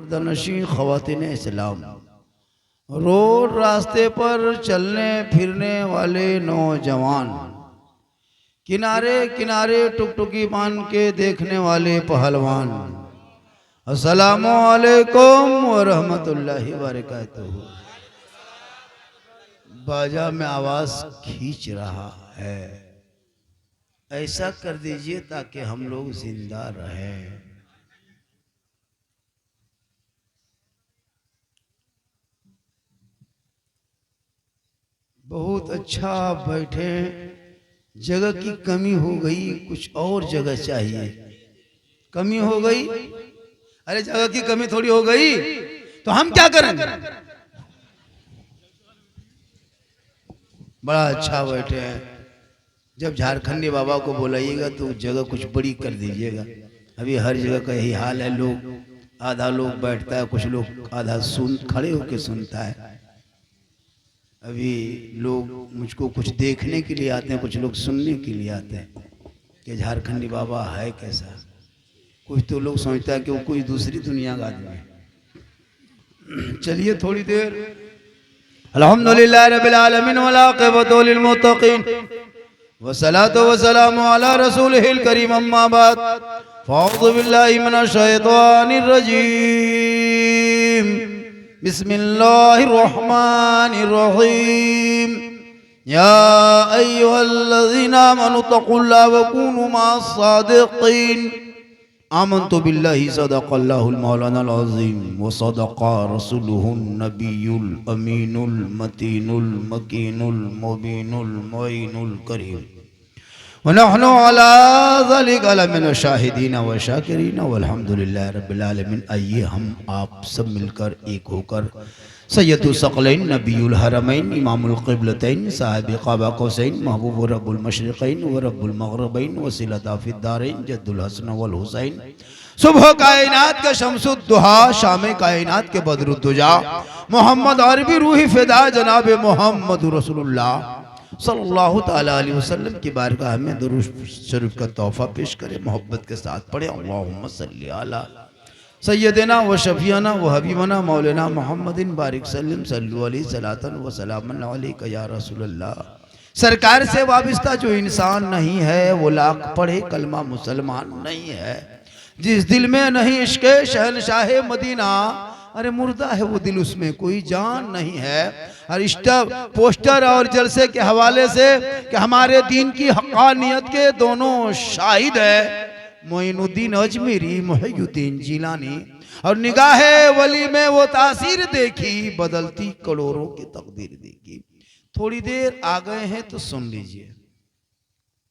पर्दानशी ख़वातीन इस्लाम, रोड रास्ते पर चलने फिरने वाले नौजवान, किनारे किनारे टुकटुकी बांध के देखने वाले पहलवान, अस्सलामु अलैकुम व रहमतुल्लाहि व बरकातुहू। बाजा में आवाज खींच रहा है, ऐसा कर दीजिए ताकि हम लोग जिंदा रहें। बहुत अच्छा बैठे, जगह की कमी हो गई, कुछ और जगह चाहिए। कमी हो गई, अरे जगह की कमी थोड़ी हो गई तो हम क्या करेंगे। बड़ा अच्छा बैठे हैं, जब झारखंडी बाबा को बुलाइएगा तो जगह कुछ बड़ी कर दीजिएगा। अभी हर जगह का यही हाल है, लोग आधा लोग बैठता है, कुछ लोग आधा सुन खड़े होकर सुनता है। अभी लोग मुझको कुछ देखने के लिए आते हैं, कुछ लोग सुनने के लिए आते हैं कि झारखंडी बाबा है कैसा। कुछ तो लोग सोचता है कि वो कोई दूसरी दुनिया का आदमी है। चलिए थोड़ी देर अल्हम्दुलिल्लाह रब्बिल आलमीन वल आक़िबतु लिल मुत्तक़ीन वस्सलातु वस्सलामु अला रसूलिहिल करीम, अम्मा बाद फ़अऊज़ु बिल्लाहि मिनश शैतानिर रजीम, बिस्मिल्लाहिर रहमानिर रहीम। या अय्युहल्लज़ीना आमनू तक़ुल्लाह व कूनू मअस सादिक़ीन। आमन्तु बिल्लाहि सदक़ल्लाहुल मौलानाल अज़ीम व सदक़ा रसूलुहुन नबियुल अमीनुल मतीनुल मकीनुल मुबीनुल मुईनुल करीम व नहनु अला ज़ालिका लमिन शाहिदीन व शाकिरीन वल्हम्दुलिल्लाहि रब्बिल आलमीन। आइए हम आप सब मिलकर एक होकर सैयदुल सकलैन नबीउल हरमैन इमामुल क़िबलतैन साहिब क़ाबा कौसैन महबूब रब्बुल मशरिक़ैन व रब्बुल मग़रिबैन वसीलता फ़िद्दारैन जद्दुल हसन वल हुसैन, सुबह कायनात का शम्सुद्दुहा, शाम कायनात के बदरुद्दुजा, मोहम्मद अरबी रूही फ़िदा जनाब मोहम्मद रसूलुल्लाह सल्लल्लाहु ताला अलैहि वसल्लम की बारगाह में दुरूद शरीफ का तोहफ़ा पेश करें। मोहब्बत के साथ पढ़े अल्लाहुम्मा सल्ली अला सैयदना व शफियाना व हबीबना मौलाना मोहम्मदिन बारिक सल्लम सल्लु अलैहि सलातन व सलामन अलैका या रसूलल्लाह। सरकार से वाबस्ता जो इंसान नहीं है वो लाख पढ़े कलमा मुसलमान नहीं है। जिस दिल में नहीं इश्क़ शहनशाह मदीना, अरे मुर्दा है वो दिल, उसमें कोई जान नहीं है। और पोस्टर और जलसे के हवाले से कि हमारे दीन की हक़ानियत के दोनों शाहिद है मोइनुद्दीन अजमेरी, मुहय्यिद्दीन जिलानी। और निगाहे वली में वो तासीर देखी, बदलती करोड़ों की तकदीर देखी। थोड़ी देर आ गए हैं तो सुन लीजिए,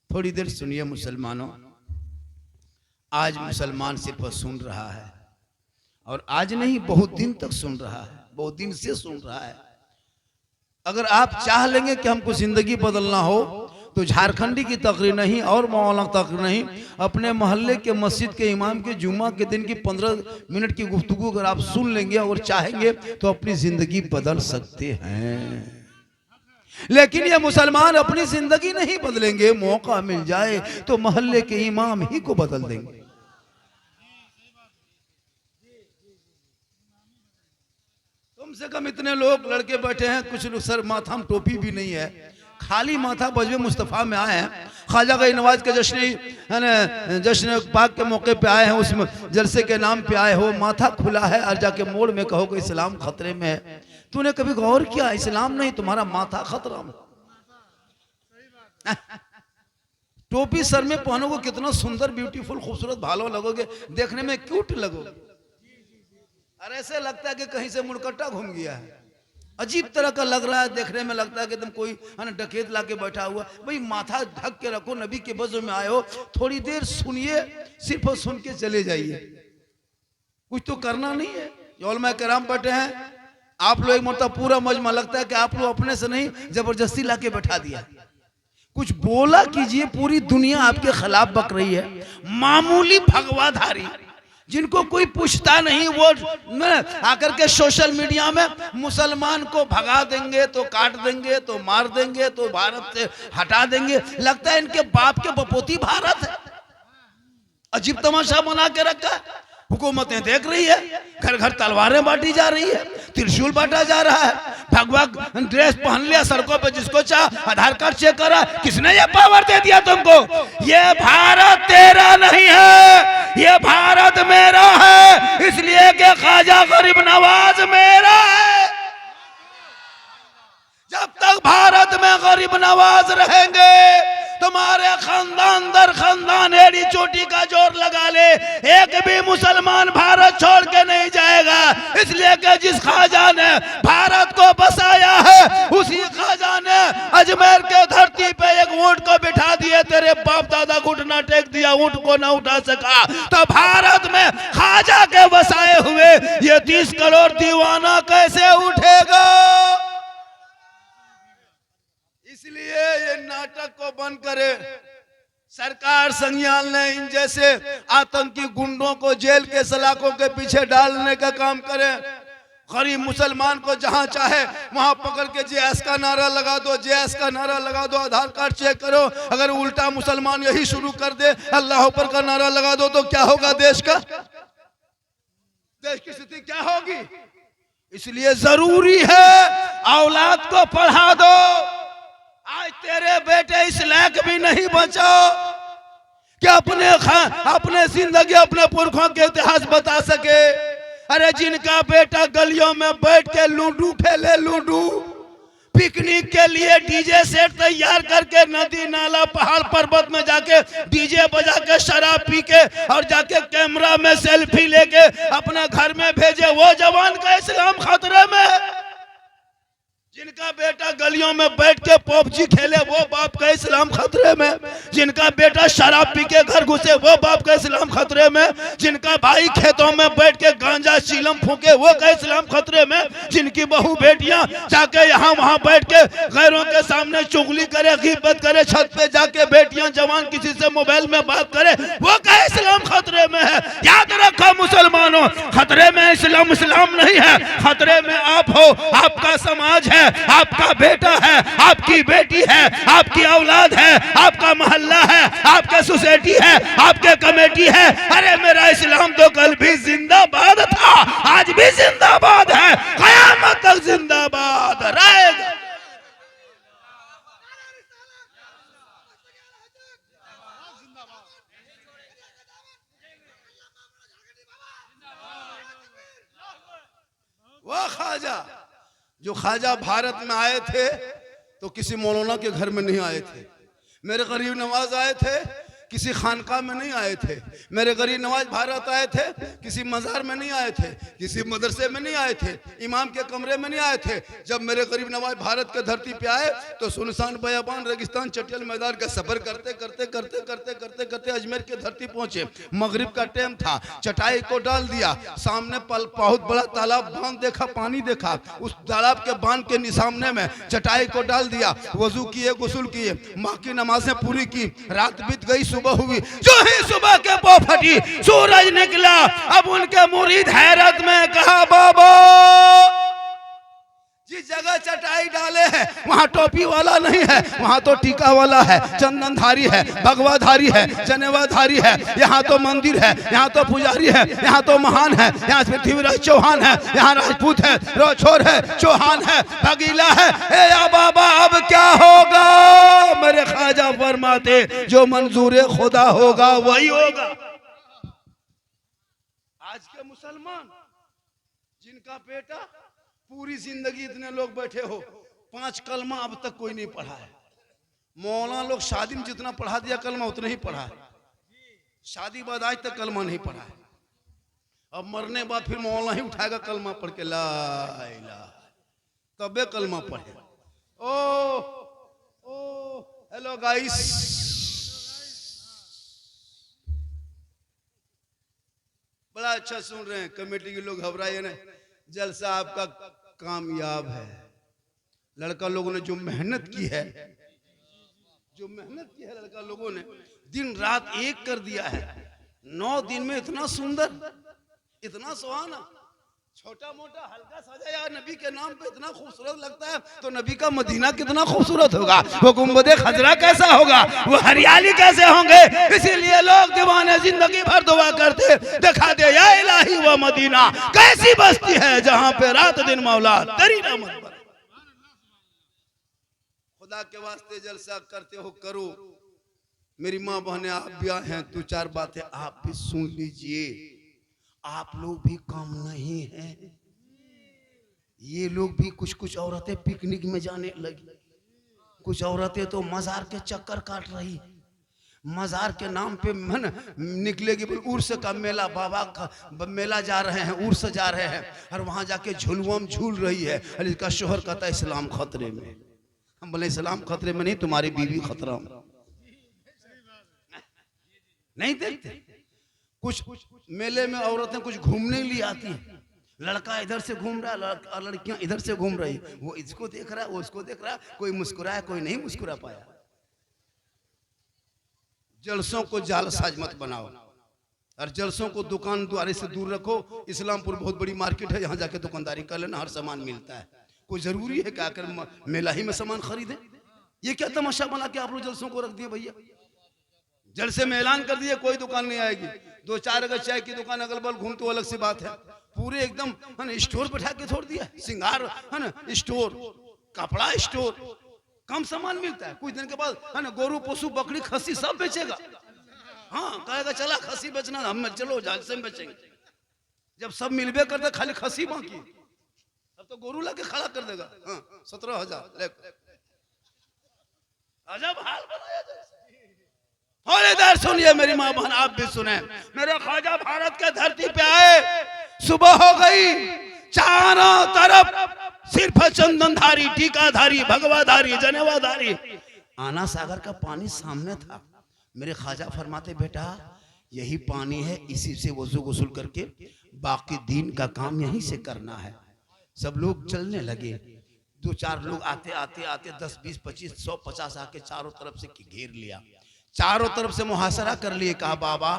थोड़ी देर सुनिए मुसलमानों। आज मुसलमान सिर्फ सुन रहा है, और आज नहीं बहुत दिन तक सुन रहा है, बहुत दिन से सुन रहा है। अगर आप चाह लेंगे कि हमको जिंदगी बदलना हो तो झारखंडी की तकरीर नहीं और मौलाना तकरीर नहीं, अपने मोहल्ले के मस्जिद के इमाम के जुम्मा के दिन की 15 मिनट की गुफ्तगू अगर आप सुन लेंगे और चाहेंगे तो अपनी जिंदगी बदल सकते हैं। लेकिन ये मुसलमान अपनी जिंदगी नहीं बदलेंगे, मौका मिल जाए तो मोहल्ले के इमाम ही को बदल देंगे। कम से कम इतने लोग लड़के बैठे हैं, कुछ लोग सर माथा में टोपी भी नहीं है, खाली माथा बजवे मुस्तफ़ा में आए हैं। ख्वाजा गई नवाज के जश्न पाक के मौके पे आए हैं, उस जलसे के नाम पे आए हो, माथा खुला है और जाके मोड़ में कहो कि इस्लाम खतरे में है। तूने कभी गौर किया? इस्लाम नहीं, तुम्हारा माथा खतरा में। टोपी सर में पहनोगे कितना सुंदर ब्यूटीफुल खूबसूरत भालो लगोगे, देखने में क्यूट लगोगे, और ऐसे लगता है कि कहीं से मुड़कट्टा घूम गया है। अजीब तरह का लग रहा है, देखने में लगता है कि तुम कोई डकैत लाके बैठा हुआ। भाई माथा ढक के रखो, नबी के बज़्म में आए हो, थोड़ी देर सुनिए, सिर्फ सुन के चले जाइए, कुछ तो करना नहीं है। उलमा किराम बैठे हैं, आप लोग एक मरतबा पूरा मजमा लगता है कि आप लोग अपने से नहीं जबरदस्ती लाके बैठा दिया। कुछ बोला कीजिए, पूरी दुनिया आपके खिलाफ बक रही है। मामूली भगवाधारी जिनको कोई पूछता नहीं, वो आकर के सोशल मीडिया में मुसलमान को भगा देंगे तो काट देंगे तो मार देंगे तो भारत से हटा देंगे। लगता है इनके बाप के बपोती भारत है। अजीब तमाशा बना के रखा। हुकूमतें देख रही है, घर घर तलवारें बांटी जा रही है, त्रिशूल बांटा जा रहा है, भगवा ड्रेस पहन लिया, सड़कों पे जिसको चाह आधार कार्ड चेक करा। किसने ये पावर दे दिया तुमको? ये भारत तेरा नहीं है, ये भारत मेरा है, इसलिए कि ख्वाजा गरीब नवाज मेरा है। जब तक भारत में गरीब नवाज रहेंगे, तुम्हारे खानदान दर खानदान एड़ी चोटी का जोर लगा ले, एक भी मुसलमान भारत छोड़ के नहीं जाएगा। इसलिए कि जिस ख्वाजा ने भारत को बसाया है, उसी ख्वाजा ने अजमेर के धरती पे एक ऊंट को बिठा दिए, तेरे बाप दादा घुटना टेक दिया, ऊंट को ना उठा सका। तो भारत में ख्वाजा के बसाए हुए ये 30 करोड़ दीवाना कैसे उठेगा? इसलिए ये नाटक को बंद करे। सरकार संज्ञान ने इन जैसे आतंकी गुंडों को जेल के सलाखों के पीछे डालने का काम करे। गरीब मुसलमान को जहां चाहे वहां पकड़ के जेएस का नारा लगा दो, जेएस का नारा लगा दो, आधार कार्ड चेक करो। अगर उल्टा मुसलमान यही शुरू कर दे, अल्लाह पर का नारा लगा दो, तो क्या होगा देश का? देश की स्थिति क्या होगी? इसलिए जरूरी है औलाद को पढ़ा दो। आज तेरे बेटे इस लायक भी नहीं बचो कि अपने जिंदगी, अपने पुरखों के इतिहास बता सके। अरे जिनका बेटा गलियों में बैठ के लूडो खेले, लूडो पिकनिक के लिए डीजे सेट तैयार करके नदी नाला पहाड़ पर्वत में जाके डीजे बजा के शराब पी के और जाके कैमरा में सेल्फी लेके अपने घर में भेजे, वो जवान का इस्लाम खतरे में है। जिनका बेटा गलियों में बैठ के पबजी खेले, वो बाप का इस्लाम खतरे में। जिनका बेटा शराब पी के घर घुसे, वो बाप का इस्लाम खतरे में। जिनका भाई खेतों में बैठ के गांजा चीलम फूके, वो का इस्लाम खतरे में। जिनकी बहू बेटियां जाके यहाँ वहां बैठ के गैरों के सामने चुगली करे, गीबत करे, छत पे जाके बेटियां जवान किसी से मोबाइल में बात करे, वो का इस्लाम खतरे में है। याद रखो मुसलमानों, खतरे में इस्लाम नहीं है, खतरे में आप हो, आपका समाज है, आपका बेटा है, आपकी बेटी है, आपकी औलाद है, आपका मोहल्ला है, आपके सोसाइटी है, आपके कमेटी है। अरे मेरा इस्लाम तो कल भी जिंदाबाद था, आज भी जिंदाबाद है, कयामत तक जिंदाबाद रहेगा। वो ख्वाजा जो ख्वाजा भारत में आए थे तो किसी मौलाना के घर में नहीं आए थे। मेरे गरीब नवाज आए थे, किसी खानका में नहीं आए थे। मेरे गरीब नवाज भारत आए थे, किसी मज़ार में नहीं आए थे, किसी मदरसे में नहीं आए थे, इमाम के कमरे में नहीं आए थे। जब मेरे गरीब नवाज भारत के धरती पे आए तो सुनसान बयाबान रेगिस्तान चटियल मैदान का सफर करते करते करते करते करते करते अजमेर के धरती पहुंचे। मगरिब का टाइम था, चटाई को डाल दिया, सामने बहुत बड़ा तालाब बांध देखा, पानी देखा, उस तालाब के बांध के सामने में चटाई को डाल दिया, वजू किए, गुस्ल किए, माँ की नमाजें पूरी की। रात बीत गई, सुबह हुई, जो ही सुबह के पौ फटी, सूरज निकला। अब उनके मुरीद हैरत में कहा, बाबा जिस जगह चटाई डाले हैं वहां टोपी वाला नहीं है, वहां तो टीका वाला है, चंदनधारी है, भगवाधारी है, जनेवाधारी है। यहाँ तो मंदिर है, यहाँ तो पुजारी है, यहाँ तो महान है, यहाँ पृथ्वीराज चौहान है, यहाँ राजपूत है, रोछोर है, चौहान है, भगीला है। ए या बाबा अब क्या होगा? मेरे ख्वाजा फरमाते जो मंजूर खुदा होगा वही होगा। आज के मुसलमान जिनका बेटा पूरी जिंदगी, इतने लोग बैठे हो, 5 कलमा अब तक कोई नहीं पढ़ा है। मौलाना लोग शादी में जितना पढ़ा दिया कलमा उतना ही पढ़ा है, शादी बाद आज तक कलमा नहीं पढ़ा है। अब मरने बाद फिर मौलाना ही उठाएगा कलमा पढ़ के, ला इलाहा, तबे कलमा पढ़े। ओ हेलो गाइस, बड़ा अच्छा सुन रहे हैं, कमेटी के लोग घबराए ना, जलसा आपका कामयाब है। लड़का लोगों ने जो मेहनत की है, लड़का लोगों ने दिन रात एक कर दिया है। 9 दिन में इतना सुंदर, इतना सुहाना, छोटा मोटा हल्का सजा यार नबी के नाम पे इतना खूबसूरत लगता है, तो नबी का मदीना कितना खूबसूरत होगा, वो गुंबदे खजरा कैसा होगा, वो हरियाली कैसे होंगे। इसीलिए लोग दीवाने जिंदगी भर दुआ करते, दिखा दे या इलाही वो मदीना कैसी बस्ती है जहां पे रात दिन मौला तेरी रहमत बरसे। खुदा के वास्ते जलसा करते हो करो। मेरी माँ बहने आप भी आए हैं, दो चार बातें आप भी सुन लीजिए। आप लोग भी कम नहीं हैं। ये लोग भी कुछ औरतें पिकनिक में जाने लगी, कुछ औरतें तो मजार के चक्कर काट रही, मजार के नाम पे मन निकलेगी उर्स का मेला, बाबा का मेला जा रहे हैं, उर्स जा रहे हैं, और वहां जाके झुलुआम झूल रही है। और इसका शोहर कहता है इस्लाम खतरे में। हम बोले इस्लाम खतरे में नहीं, तुम्हारी बीवी खतरा में। नहीं देखते कुछ मेले में औरतें कुछ घूमने के लिए आती हैं, लड़का इधर से घूम रहा है, लड़कियां इधर से घूम रही, वो इसको देख रहा है, वो उसको देख रहा है, कोई मुस्कुराया कोई नहीं मुस्कुरा पाया। जलसों को जालसाज मत बनाओ, और जलसों को दुकान द्वारे से दूर रखो। इस्लामपुर बहुत बड़ी मार्केट है, यहाँ जाके दुकानदारी कर लेना, हर सामान मिलता है। कोई जरूरी है क्या आकर मेला ही में सामान खरीदे? ये क्या तमाशा बना के आप लोग जलसों को रख दिए भैया। जलसे में ऐलान कर दिए कोई दुकान नहीं आएगी, दो चार अगर चाय की दुकान अगल बगल घूमते अलग सी बात है, पूरे एकदम है ना स्टोर बैठा के छोड़ दिया, सिंगार है ना स्टोर, कपड़ा स्टोर, कम सामान मिलता है। कुछ दिन के बाद है ना गोरू पशु बकरी खस्सी सब बेचेगा। हाँ कहेगा चला खस्सी बेचना, हम चलो जलसे में बेचेंगे। जब सब मिलबे करते खाली खस्सी बाकी, अब तो गोरू लाके खड़ा कर देगा। हाँ 17,000 अजब हाल बनाया जाए। और इधर सुनिए मेरी माँ बहन आप भी सुने, मेरे ख्वाजा भारत के धरती पे आए, सुबह हो गई, चारों तरफ सिर्फ चंदनधारी, टीकाधारी, भगवाधारी, जनेवाधारी, आना सागर का पानी सामने था। मेरे ख्वाजा फरमाते बेटा यही पानी है, इसी से वजू गुस्ल करके बाकी दिन का काम यहीं से करना है। सब लोग चलने लगे, दो चार लोग आते आते आते 10 20 25 100 50 आके चारों तरफ से घेर लिया, चारों तरफ से मुहासरा कर लिए। कहा बाबा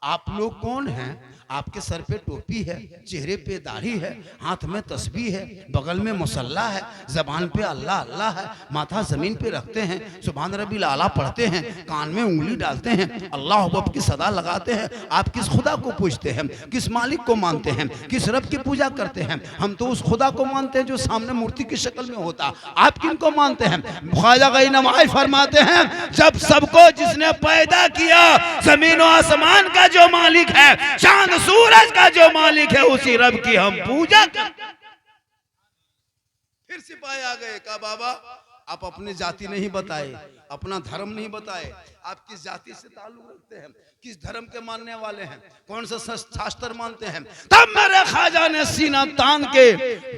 आप लोग कौन हैं? आपके सर पे टोपी है, चेहरे पे दाढ़ी है, हाथ में तस्बीह है, बगल में मुसल्ला है, जबान पे अल्लाह अल्लाह है, माथा जमीन पे रखते हैं, सुभान रब्बिल आला पढ़ते हैं, कान में उंगली डालते हैं, अल्लाह अकबर की सदा लगाते हैं। आप किस खुदा को पूजते हैं? किस मालिक को मानते हैं? किस रब की पूजा करते हैं? हम तो उस खुदा को मानते हैं जो सामने मूर्ति की शक्ल में होता। आप किनको मानते हैं? ख्वाजा गई नवाज फरमाते हैं जब सबको जिसने पैदा किया, जमीन और आसमान का जो मालिक है, चांद सूरज का जो मालिक है, उसी रब की हम पूजा करते। फिर सिपाही आ गए, कहा बाबा आप अपनी जाति नहीं बताए, अपना धर्म नहीं बताए, आप किस जाति से ताल्लुक रखते हैं, किस धर्म के मानने वाले हैं, कौन सा शास्त्र मानते हैं? तब मेरे ख्वाजा ने सीना तान के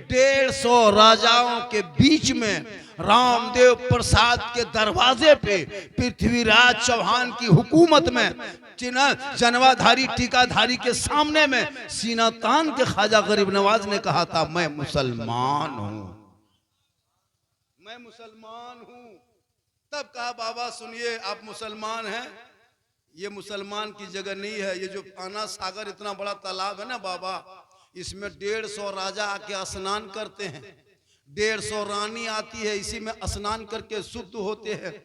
150 राजाओं के बीच में रामदेव प्रसाद के दरवाजे पे पृथ्वीराज चौहान की हुकूमत में जनवाधारी टीकाधारी के सामने में सीना तान के ख्वाजा गरीब नवाज ने कहा था मैं मुसलमान हूं, मैं मुसलमान हूं। तब कहा बाबा सुनिए आप मुसलमान हैं, ये मुसलमान की जगह नहीं है। ये जो आना सागर इतना बड़ा तालाब है ना बाबा, इसमें 150 राजा आके स्नान करते हैं, 150 रानी आती है, इसी में स्नान करके शुद्ध होते हैं,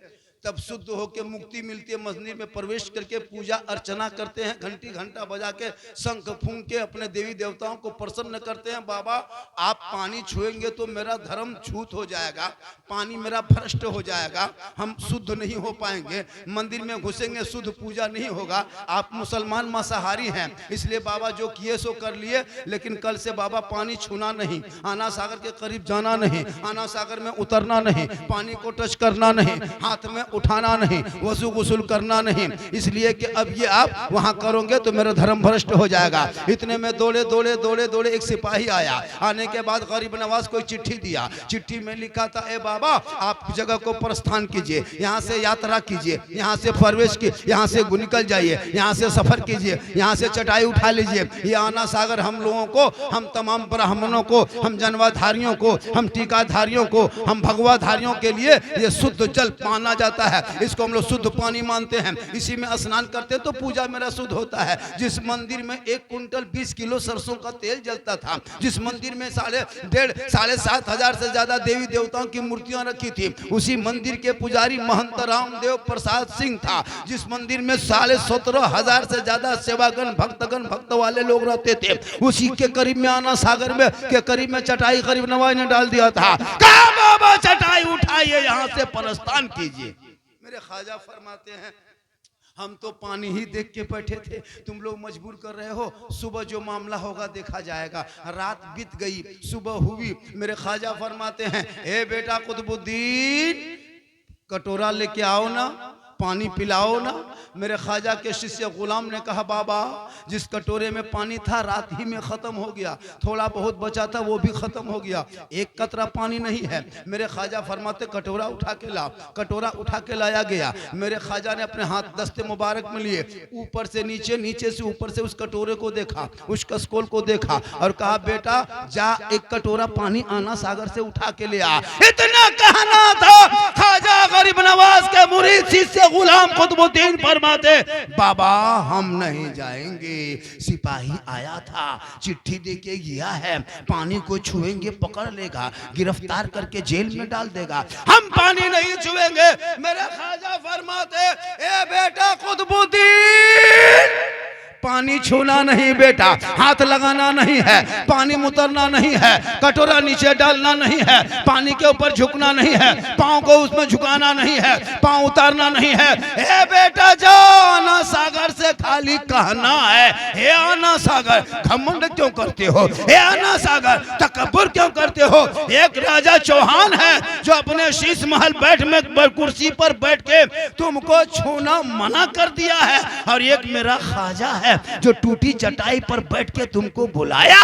तब शुद्ध होकर मुक्ति मिलती है। मंदिर में प्रवेश करके पूजा अर्चना करते हैं, घंटी घंटा बजा के शंख फूंक के अपने देवी देवताओं को प्रसन्न करते हैं। बाबा आप पानी छुएंगे तो मेरा धर्म छूत हो जाएगा, पानी मेरा भ्रष्ट हो जाएगा, हम शुद्ध नहीं हो पाएंगे, मंदिर में घुसेंगे शुद्ध पूजा नहीं होगा। आप मुसलमान मांसाहारी हैं, इसलिए बाबा जो किए सो कर लिए, लेकिन कल से बाबा पानी छूना नहीं, आना सागर के करीब जाना नहीं, आना सागर में उतरना नहीं, पानी को टच करना नहीं, हाथ में उठाना नहीं, वजू गुस्ल करना नहीं, इसलिए कि अब ये आप वहां करोगे तो मेरा धर्म भ्रष्ट हो जाएगा। इतने में दौड़े दौड़े दौड़े दौड़े एक सिपाही आया। आने के बाद गरीब नवाज को चिट्ठी दिया, चिट्ठी में लिखा था ए बाबा आप जगह को प्रस्थान कीजिए, यहाँ से यात्रा कीजिए, यहाँ से प्रवेश कीजिए, यहाँ से निकल जाइए, यहाँ से सफर कीजिए, यहाँ से चटाई उठा लीजिए। ये आना सागर हम लोगों को, हम तमाम ब्राह्मणों को, हम जनवाधारियों को, हम टीकाधारियों को, हम भगवाधारियों के लिए ये शुद्ध जल माना जाता जाता है, इसको हम लोग शुद्ध पानी मानते हैं, इसी में स्नान करते हैं तो पूजा मेरा शुद्ध होता है। जिस मंदिर में 1 कुंटल 20 किलो सरसों का तेल जलता था, जिस मंदिर में 7,500 से ज्यादा देवी देवताओं की मूर्तियां रखी थी, उसी मंदिर के पुजारी महंत रामदेव प्रसाद सिंह था। जिस मंदिर में 17,500 से ज्यादा सेवागण भक्तगण भक्त वाले लोग रहते थे, उसी के करीब में आना सागर में के करीब में चटाई गरीब नवाज ने डाल दिया था। कहा बाबा चटाई उठाइए, यहाँ से प्रस्थान कीजिए। मेरे ख्वाजा फरमाते हैं हम तो पानी ही देख के बैठे थे, तुम लोग मजबूर कर रहे हो, सुबह जो मामला होगा देखा जाएगा। रात बीत गई, सुबह हुई। मेरे ख्वाजा फरमाते हैं ए बेटा कुतुबुद्दीन, कटोरा लेके आओ ना, पानी पिलाओ ना। मेरे ख्वाजा के शिष्य गुलाम ने कहा बाबा जिस कटोरे में पानी था रात ही में ख़त्म हो गया, थोड़ा बहुत बचा था वो भी ख़त्म हो गया, एक कतरा पानी नहीं है। मेरे ख्वाजा फरमाते कटोरा उठा के लाओ। कटोरा उठा के लाया गया। मेरे ख्वाजा ने अपने हाथ दस्ते मुबारक में लिए, ऊपर से नीचे, नीचे से ऊपर से उस कटोरे को देखा, उस कसकोल को देखा और कहा बेटा जा एक कटोरा पानी आना सागर से उठा के ले आ। इतना कहना था। ख्वाजा गरीब नवाज के मुरीद शिष्य गुलाम कुतुबुद्दीन फरमाते बाबा हम नहीं जाएंगे, सिपाही आया था, चिट्ठी देके गया है, पानी को छुएंगे पकड़ लेगा, गिरफ्तार करके जेल में डाल देगा, हम पानी नहीं छुएंगे। मेरे ख्वाजा फरमाते ए बेटा कुतुबुद्दीन, पानी छूना नहीं बेटा, हाथ लगाना नहीं है, पानी मुतरना नहीं है, कटोरा नीचे डालना नहीं है, पानी के ऊपर झुकना नहीं है, पाँव को उसमें झुकाना नहीं है, पाँव उतारना नहीं है। हे बेटा जाओ आना सागर से खाली कहना है हे आना सागर। घमंड क्यों करते हो? हे आना सागर तकब्बुर क्यों करते हो? एक राजा चौहान है जो अपने शीश महल बैठ में कुर्सी पर बैठ के तुमको छूना मना कर दिया है, और एक मेरा ख्वाजा है जो टूटी चटाई पर बैठ के तुमको बुलाया।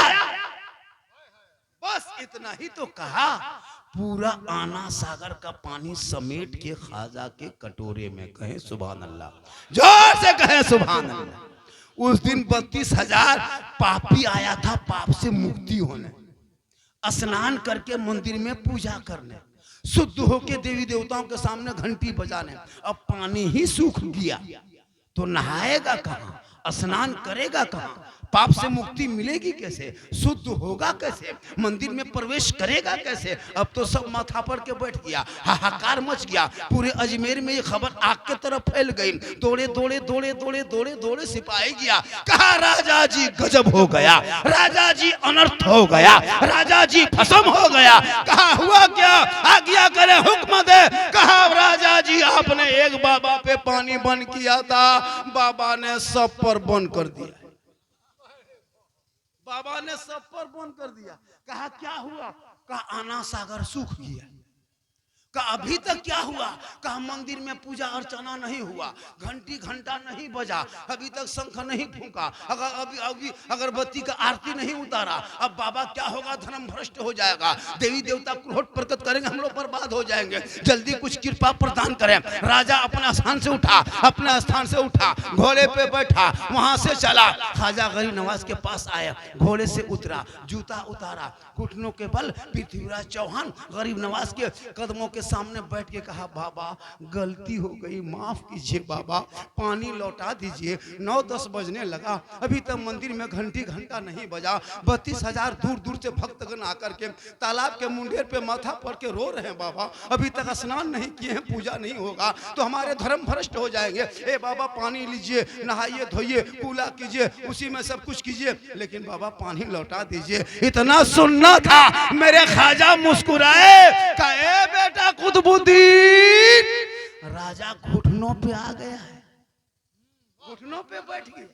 बस इतना ही तो कहा, पूरा आना सागर का पानी समेट के ख्वाजा के कटोरे में। कहें सुभान अल्लाह, जोर से कहें सुभान अल्लाह। उस दिन 32,000 पापी आया था पाप से मुक्ति होने, स्नान करके मंदिर में पूजा करने, शुद्ध होके देवी देवताओं के सामने घंटी बजाने। अब पानी ही सूख गया तो नहाएगा कहाँ, स्नान करेगा कहाँ, पाप से मुक्ति मिलेगी कैसे, शुद्ध होगा कैसे, मंदिर में प्रवेश करेगा कैसे। अब तो सब माथा पर के बैठ गया, हाहाकार मच गया। पूरे अजमेर में ये खबर आग के तरफ फैल गई। दौड़े दौड़े दौड़े दौड़े दौड़े दौड़े सिपाही गया, कहा राजा जी गजब हो गया, राजा जी अनर्थ हो गया, राजा जी भस्म हो गया। कहा हुआ क्या, आज्ञा करे हुक्म दे। कहा राजा जी आपने एक बाबा पे पानी बंद किया था, बाबा ने सब पर बंद कर दिया, बाबा ने सब पर बंद कर दिया। कहा क्या हुआ? कहा आना सागर सूख गया। कहा अभी तक क्या हुआ? कहा मंदिर में पूजा अर्चना नहीं हुआ, घंटी घंटा नहीं बजा, अभी तक शंख नहीं फूंका, अभी अगरबत्ती का आरती नहीं उतारा। अब बाबा क्या होगा, धर्म भ्रष्ट हो जाएगा, देवी देवता क्रोध प्रकट करेंगे, हम लोग बर्बाद हो जाएंगे, जल्दी कुछ कृपा प्रदान करें। राजा अपने स्थान से उठा, अपने स्थान से उठा, घोड़े पे बैठा, वहां से चला, ख्वाजा गरीब नवाज के पास आया, घोड़े से उतरा, जूता उतारा, घुटनों के बल पृथ्वीराज चौहान गरीब नवाज के कदमों के सामने बैठ के कहा बाबा गलती हो गई, माफ कीजिए बाबा, पानी लौटा दीजिए। 9-10 बजने लगा, अभी तक मंदिर में घंटी घंटा नहीं बजा। 32,000 दूर दूर से भक्तगण आकर के तालाब के मुंडेर पे माथा पड़ के रो रहे हैं, बाबा अभी तक स्नान नहीं किए हैं, पूजा नहीं होगा तो हमारे धर्म भ्रष्ट हो जाएंगे। ए बाबा पानी लीजिए, नहाइए धोइए, पूजा कीजिए, उसी में सब कुछ कीजिए, लेकिन बाबा पानी लौटा दीजिए। इतना सुनना था। मेरे ख्वाजा मुस्कुराए, कहे बेटा कुतुबुद्दीन, राजा घुटनों पे आ गया है, घुटनों पे बैठ गया।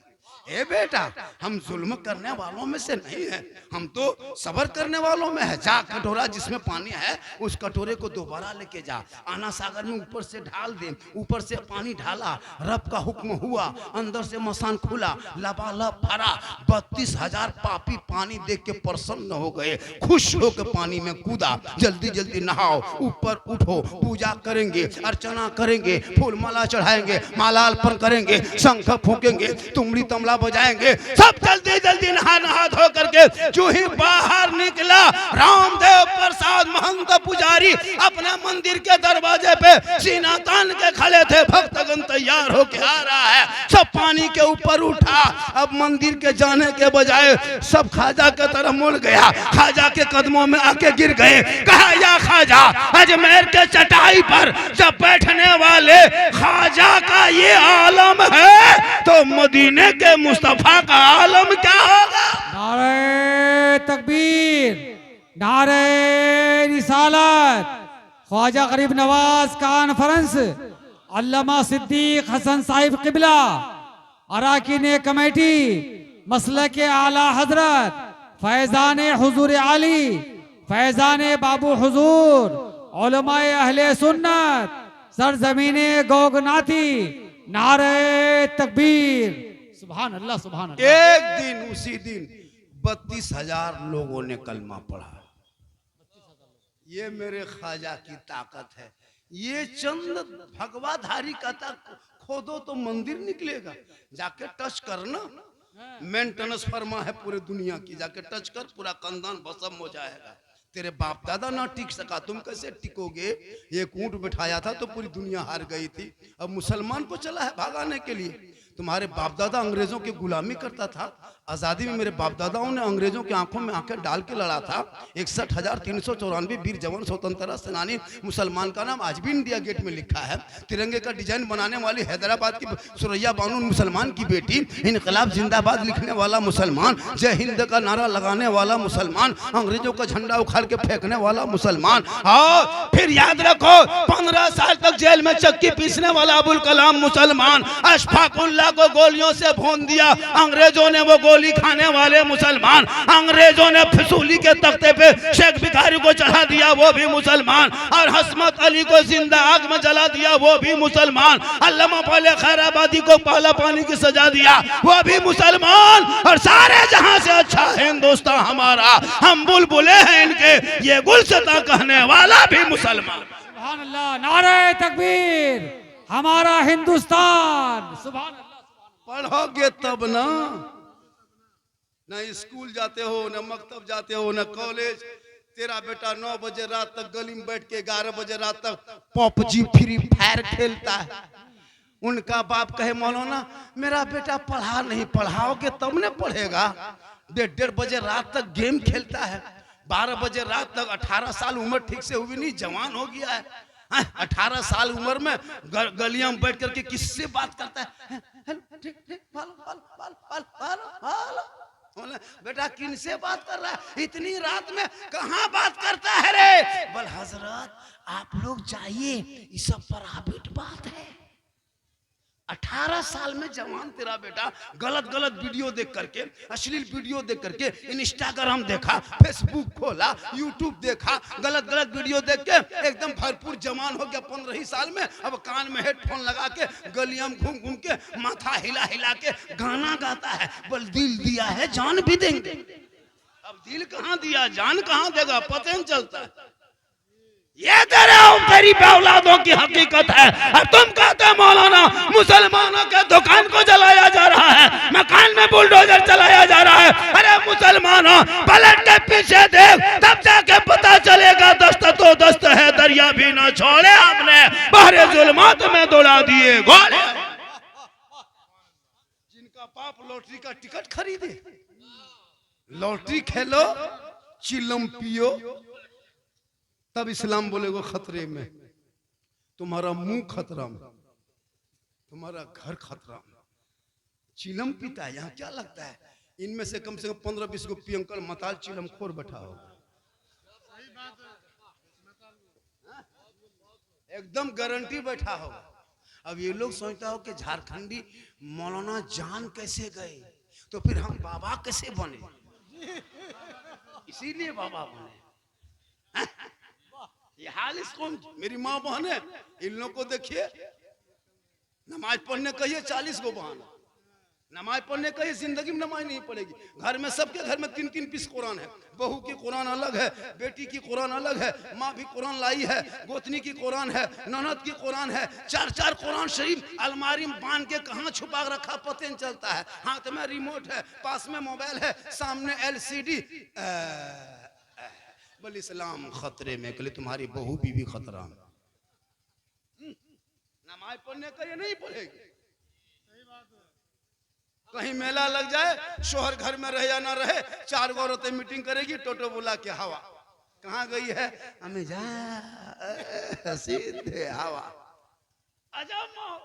ए बेटा हम जुल्म करने वालों में से नहीं है, हम तो सबर करने वालों में है। जा कटोरा जिसमें पानी है उस कटोरे को दोबारा लेके जा, आना सागर में ऊपर से ढाल दे। ऊपर से पानी ढाला, रब का हुक्म हुआ, अंदर से मसान खुला, लबालब भरा। 32,000 पापी पानी देख के प्रसन्न हो गए, खुश होकर पानी में कूदा। जल्दी जल्दी नहाओ, ऊपर उठो, पूजा करेंगे, अर्चना करेंगे, फूल माला चढ़ाएंगे, माला अर्पण करेंगे, शंख फूकेंगे, तुमड़ी तमला बजाएंगे। सब जल्दी जल्दी नहा धो करके जो ही बाहर निकला, रामदेव प्रसाद महंत पुजारी अपने मंदिर के दरवाजे पे सीना तान के खड़े थे। भक्तगण तैयार होके आ रहा है, सब पानी के ऊपर उठा। अब मंदिर के जाने के बजाय सब ख्वाजा के तरफ मुड़ गया, ख्वाजा के कदमों में आके गिर गए। कहा या ख्वाजा, अजमेर के चटाई पर जब बैठने वाले ख्वाजा का ये आलम है तो मदीने के मुस्तफा का आलम क्या होगा? नारे तकबीर, नारे रिसालत। ख्वाजा गरीब नवाज कॉन्फ्रेंस अल्लामा सिद्दीक हसन साहिब किबला, अराकीन कमेटी मसले के आला हजरत फैजान हुजूर आली, फैजान बाबू हुजूर, उलमाए अहले सुन्नत, सरजमीने गौगनाथी, नारे तकबीर। सुभान अल्लाह, सुभान अल्लाह। एक दिन उसी दिन 32,000 लोगों ने कलमा पढ़ा। ये मेरे ख्वाजा की ताकत है। ये चंद भगवाधारी कहता खोदो तो मंदिर निकलेगा, जाके टच करना, मेंटेनेंस फर्मा है पूरे दुनिया की, जाके टच कर, पूरा कंदन भस्म हो जाएगा। तेरे बाप दादा ना टिक सका, तुम कैसे टिकोगे? एक ऊंट बिठाया था तो पूरी दुनिया हार गई थी, अब मुसलमान को चला है भागाने के लिए। तुम्हारे बाप दादा अंग्रेजों की गुलामी करता था, आजादी में मेरे बाप दादाओं ने अंग्रेजों की आंखों में आंखें डाल के लड़ा था। 61,394 वीर जवान स्वतंत्रता सेनानी, मुसलमान का नाम आज भी इंडिया गेट में लिखा है। तिरंगे का डिजाइन बनाने वाली हैदराबाद की सुरैया बानू मुसलमान की बेटी, इनकलाब जिंदाबाद लिखने वाला मुसलमान, जय हिंद का नारा लगाने वाला मुसलमान, अंग्रेजों का झंडा उखाड़ के फेंकने वाला मुसलमान। और फिर याद रखो 15 साल तक जेल में चक्की पीसने वाला अबुल कलाम मुसलमान, अशफाकुल्लाह को गोलियों से भून दिया अंग्रेजों ने, वो गोली खाने वाले मुसलमान। अंग्रेजों ने फिसूली के तख्ते पे शेख भिखारी को चढ़ा दिया, वो भी मुसलमान। और हस्मत अली को जिंदा आग में जला दिया, वो भी मुसलमान। अल्लामा पहले खैराबादी को पाला पानी की सजा दिया, वो भी मुसलमान। और सारे जहां से अच्छा हिंदुस्तान हमारा, हम बुलबुले हैं इनके, ये गुलशता कहने वाला भी मुसलमान। सुभान अल्लाह, नारे तकबीर, हमारा हिंदुस्तान। सुभान अल्लाह। पढ़ोगे तब ना, न स्कूल जाते हो, न मकतब जाते हो, न कॉलेज। तेरा बेटा 9 बजे रात तक गली में बैठ के 11 बजे रात तक पबजी फ्री फायर खेलता है। उनका बाप कहे मौलाना मेरा बेटा पढ़ा नहीं, पढ़ाओगे तब न पढ़ेगा। 1:30 बजे रात तक गेम खेलता है, 12 बजे रात तक। 18 साल उम्र ठीक से हुई नहीं, जवान हो गया है। 18 साल उम्र में गलियां में बैठ करके किससे बात करता है? बेटा किन से बात कर रहा है? इतनी रात में कहाँ बात करता है रे? बोल हजरत आप लोग जाइए, ये सब प्राइवेट बात है। 18 साल में जवान तेरा बेटा गलत गलत वीडियो देख करके, अश्लील वीडियो देख करके, इंस्टाग्राम देखा, फेसबुक खोला, यूट्यूब देखा, गलत गलत वीडियो देख के एकदम भरपूर जवान हो गया 15 ही साल में। अब कान में हेडफोन लगा के गलियां में घूम घूम के माथा हिला हिला के गाना गाता है। बोल दिल दिया है जान भी देंगे। अब दिल कहाँ दिया, जान कहाँ देगा, पता नहीं चलता है। ये तेरी औलादों की हकीकत है। और तुम कहते हो मौलाना मुसलमानों के दुकान को जलाया जा रहा है, मकान में बुलडोजर चलाया जा रहा है। अरे मुसलमानों पलट के पीछे देख, तब जाके पता चलेगा दस्त तो दस्त है, दरिया भी ना छोड़े हमने, बहरे जुल्मात में दौड़ा दिए गोले। जिनका बाप लॉटरी का टिकट खरीदे, लॉटरी खेलो, चिलम पियो, तब इस्लाम बोलेगा खतरे में। तुम्हारा मुंह खतरा में, तुम्हारा घर खतरा में। चिलम पीता है, यहाँ क्या लगता है? इनमें से कम 15-20 को पियंकर मताल चिलम खोर बैठा होगा, एकदम गारंटी बैठा होगा। अब ये लोग सोचता हो कि झारखंडी मौलाना जान कैसे गए, तो फिर हम बाबा कैसे बने? इसीलिए बाबा बने। ये हाल इसको, मेरी माँ बहन है, इन लोगों को देखिए, नमाज पढ़ने कहिए 40 को बहाना, नमाज पढ़ने कहिए जिंदगी में नमाज नहीं पढ़ेगी। घर में सबके घर में 3-3 पीस कुरान है, बहू की कुरान अलग है, बेटी की कुरान अलग है, माँ भी कुरान लाई है, गोतनी की कुरान है, ननद की कुरान है, 4-4 कुरान शरीफ अलमारी में बांध के कहाँ छुपा रखा पता नहीं चलता है। हाथ में रिमोट है, पास में मोबाइल है, सामने LCD, बोले इस्लाम खतरे में, कहले तुम्हारी बहू बीवी खतरा में। नमाज पढ़ने का ये नहीं पढ़ेगी। कहीं मेला लग जाए, शोहर घर में रहे या ना रहे, 4 औरतें मीटिंग करेगी, टोटो बुला के हवा कहाँ गई है, हमें जा सीधे हवा। आजा माँ,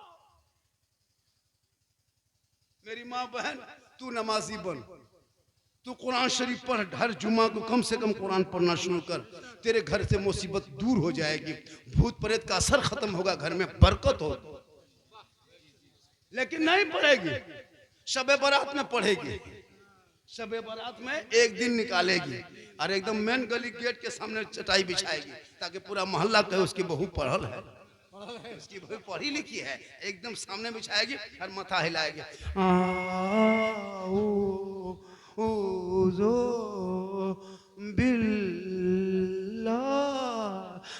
मेरी माँ बहन, तू नमाजी बन, तू कुरान शरीफ पढ़, हर जुम्मा को कम से कम कुरान पढ़ना शुरू कर, तेरे घर से मुसीबत दूर हो जाएगी, भूत प्रेत का असर खत्म होगा, घर में बरकत हो। लेकिन नहीं पढ़ेगी, शबे बारात में पढ़ेगी, शबे बारात में एक दिन निकालेगी और एकदम मेन गली गेट के सामने चटाई बिछाएगी ताकि पूरा मोहल्ला कहे उसकी बहू पढ़ल है, उसकी बहू पढ़ी लिखी है, एकदम सामने बिछाएगी और माथा हिलाएगी।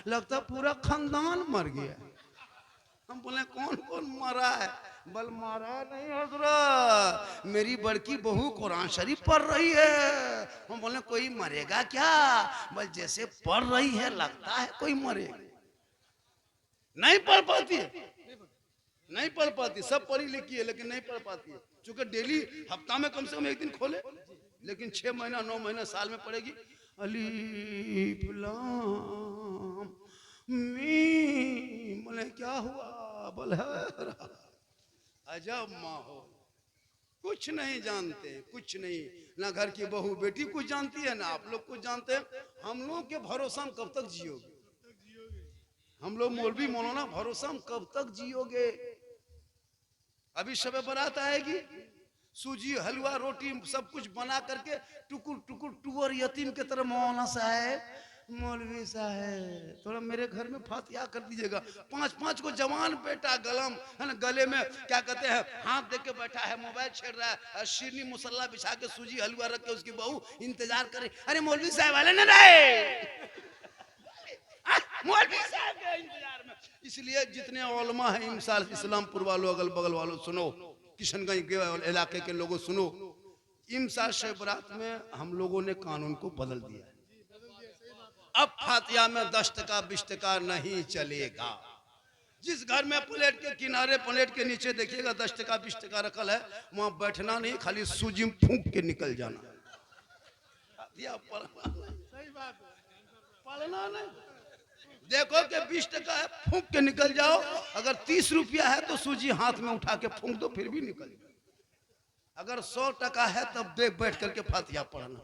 लगता पूरा खानदान मर गया। हम बोले कौन कौन मरा है, बल मारा नहीं हजरत, मेरी बड़की बहू कुरान शरीफ पढ़ रही है। हम बोले कोई मरेगा क्या, बल जैसे पढ़ रही है लगता है कोई मरेगा। नहीं पढ़ पाती है, नहीं पढ़ पाती, सब पढ़ी लिखी है लेकिन नहीं पढ़ पाती है, क्योंकि डेली हफ्ता में कम से कम एक दिन खोले, लेकिन 6 महीना 9 महीना साल में पढ़ेगी अलीफ लाम मीम। बोले क्या हुआ, बोले अजब माँ हो, कुछ नहीं जानते, कुछ नहीं, ना घर की बहू बेटी कुछ जानती है ना आप लोग कुछ जानते हैं। हम लोग के भरोसा हम कब तक जियोगे, हम लोग मौलवी मौलाना भरोसा हम कब तक जियोगे। अभी शबे बारात आएगी, सूजी हलवा रोटी सब कुछ बना करके टुकुर टुकुर टुअर यतीम के तरह मौलाना साहब मौलवी साहब थोड़ा मेरे घर में फातिहा कर दीजिएगा। 5-5 को जवान बेटा गलम है ना, गले में क्या कहते हैं हाथ दे के बैठा है, मोबाइल छेड़ रहा है, शीरनी मुसल्ला बिछा के सूजी हलवा रख के उसकी बहू इंतजार करे, अरे मौलवी साहब वाले ना रहे, मौलवी साहब के इंतजार में। इसलिए जितने उलमा हैं इंसान इस्लामपुर वालों, अगल बगल वालों सुनो, किशनगंज के इलाके के लोगों सुनो, इमसा शब बारात में हम लोगों ने कानून को बदल दिया है। अब फातिहा में 10 टका 20 टका नहीं चलेगा। जिस घर में प्लेट के किनारे प्लेट के नीचे देखिएगा 10 टका 20 टका रखल है, वहां बैठना नहीं, खाली सूजी फूंक के निकल जाना। पढ़ना नहीं, देखो कि 20 टका है फूंक के निकल जाओ, अगर 30 रुपया है तो सूजी हाथ में उठा के फूंक दो फिर भी निकल जाओ, अगर 100 टका है तब देख बैठ करके फातिहा पढ़ना।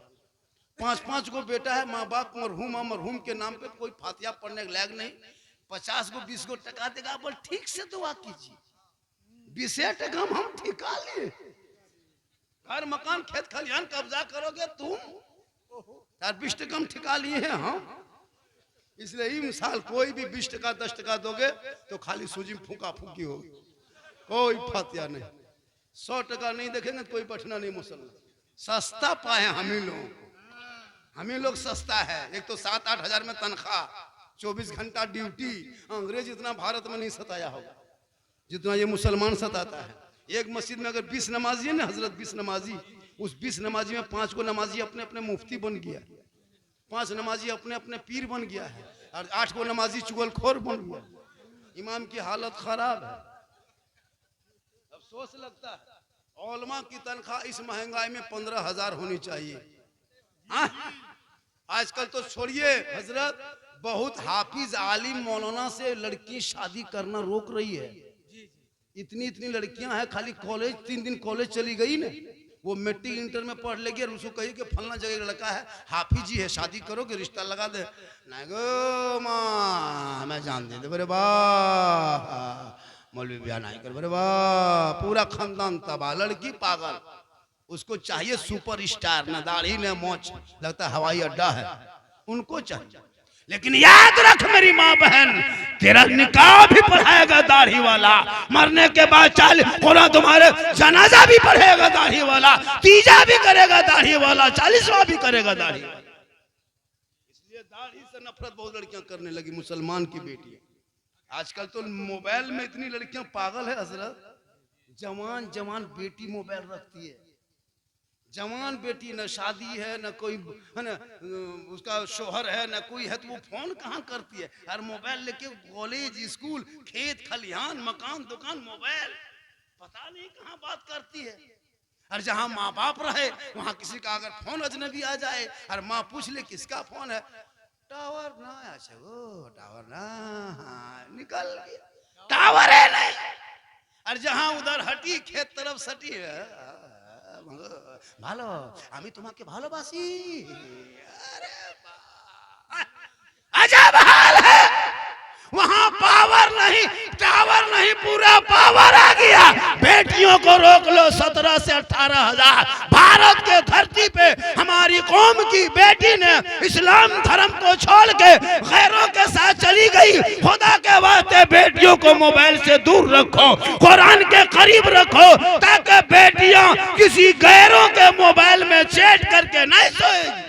5-5 को बेटा है, माँ बाप मरहूम के नाम पे कोई फातिहा पढ़ने के लायक नहीं, 50 को 20 को टका देगा, बोल ठीक से दुआ कीजिए, 20 टका हम ठिका लिए, घर मकान खेत खलिहान कब्जा करोगे तुम, यार 20 टका हम ठिका लिए हैं हम। इसलिए इस साल कोई भी 20 टका 10 टका दोगे तो खाली सूजी फूका फूकी होगी, कोई फातिहा नहीं। 100 टका नहीं देखेंगे कोई बैठना नहीं मुसल्ला, सस्ता पाए हम ही लोग सस्ता है। एक तो 7-8 हजार में तनख्वाह, 24 घंटा ड्यूटी, अंग्रेज इतना भारत में नहीं सताया होगा जितना ये मुसलमान सताता है। एक मस्जिद में अगर 20 नमाजी है ना हजरत, 20 नमाजी, उस 20 नमाजी में 5 को नमाजी अपने अपने मुफ्ती बन गया, 5 नमाजी अपने अपने पीर बन गया है, और 8 को नमाजी चुगलखोर बन गया। इमाम की हालत खराब है। अफसोस लगता है उलमा की तनख्वाह इस महंगाई में 15,000 होनी चाहिए। आजकल तो छोड़िए हजरत, बहुत हाफिज आलिम मौलाना से लड़की शादी करना रोक रही है। इतनी इतनी लड़कियां हैं, खाली कॉलेज 3 दिन कॉलेज चली गई ना, वो मैट्रिक इंटर में पढ़ लेगी और उसको कही कि फलना जगह लड़का है हाफिज जी है, शादी करोगे रिश्ता लगा दे। नहीं गो माँ मैं जान दे बरे वाह, मौलवी ब्याह नहीं कर बरे वाह, पूरा खानदान तबाह, लड़की पागल, उसको चाहिए सुपर स्टार, न दाढ़ी न मोछ, लगता है हवाई अड्डा है, उनको चाहिए। लेकिन याद रख मेरी माँ बहन, तेरा निकाह भी पढ़ाएगा दाढ़ी वाला, मरने के बाद 40 कोना तुम्हारे जनाजा भी पढ़ेगा दाढ़ी वाला, तीजा भी करेगा दाढ़ी वाला, 40वां भी करेगा दाढ़ी वाला। इसलिए दाढ़ी से नफरत बहुत लड़कियां करने लगी, मुसलमान की बेटी। आजकल तो मोबाइल में इतनी लड़कियां पागल है हजरत, जवान जवान बेटी मोबाइल रखती है, जवान बेटी, न शादी है न कोई है ना उसका शोहर है न कोई है, तो वो फोन कहाँ करती है? हर मोबाइल लेके कॉलेज स्कूल खेत खलिहान मकान दुकान मोबाइल, पता नहीं कहाँ बात करती है। और जहाँ माँ बाप रहे वहाँ किसी का अगर फोन अजनबी आ जाए और माँ पूछ ले किसका फोन है, टावर ना, अच्छा वो टावर ना, हाँ निकल गया, टावर है नहीं। और जहाँ उधर हटी खेत तरफ सटी है, ভালো আমি তোমাকে ভালোবাসি, अरे वाह, अजब हाल है। वहां पावर नहीं टावर नहीं पूरा पावर आ गया। बेटियों को रोक लो 17 से 18,000। भारत के धरती पे हमारी कौम की बेटी ने इस्लाम धर्म को छोड़ के गैरों के साथ चली गई। खुदा के वास्ते बेटियों को मोबाइल से दूर रखो, कुरान के करीब रखो, ताकि बेटियां किसी गैरों के मोबाइल में चैट करके नहीं सोएगी।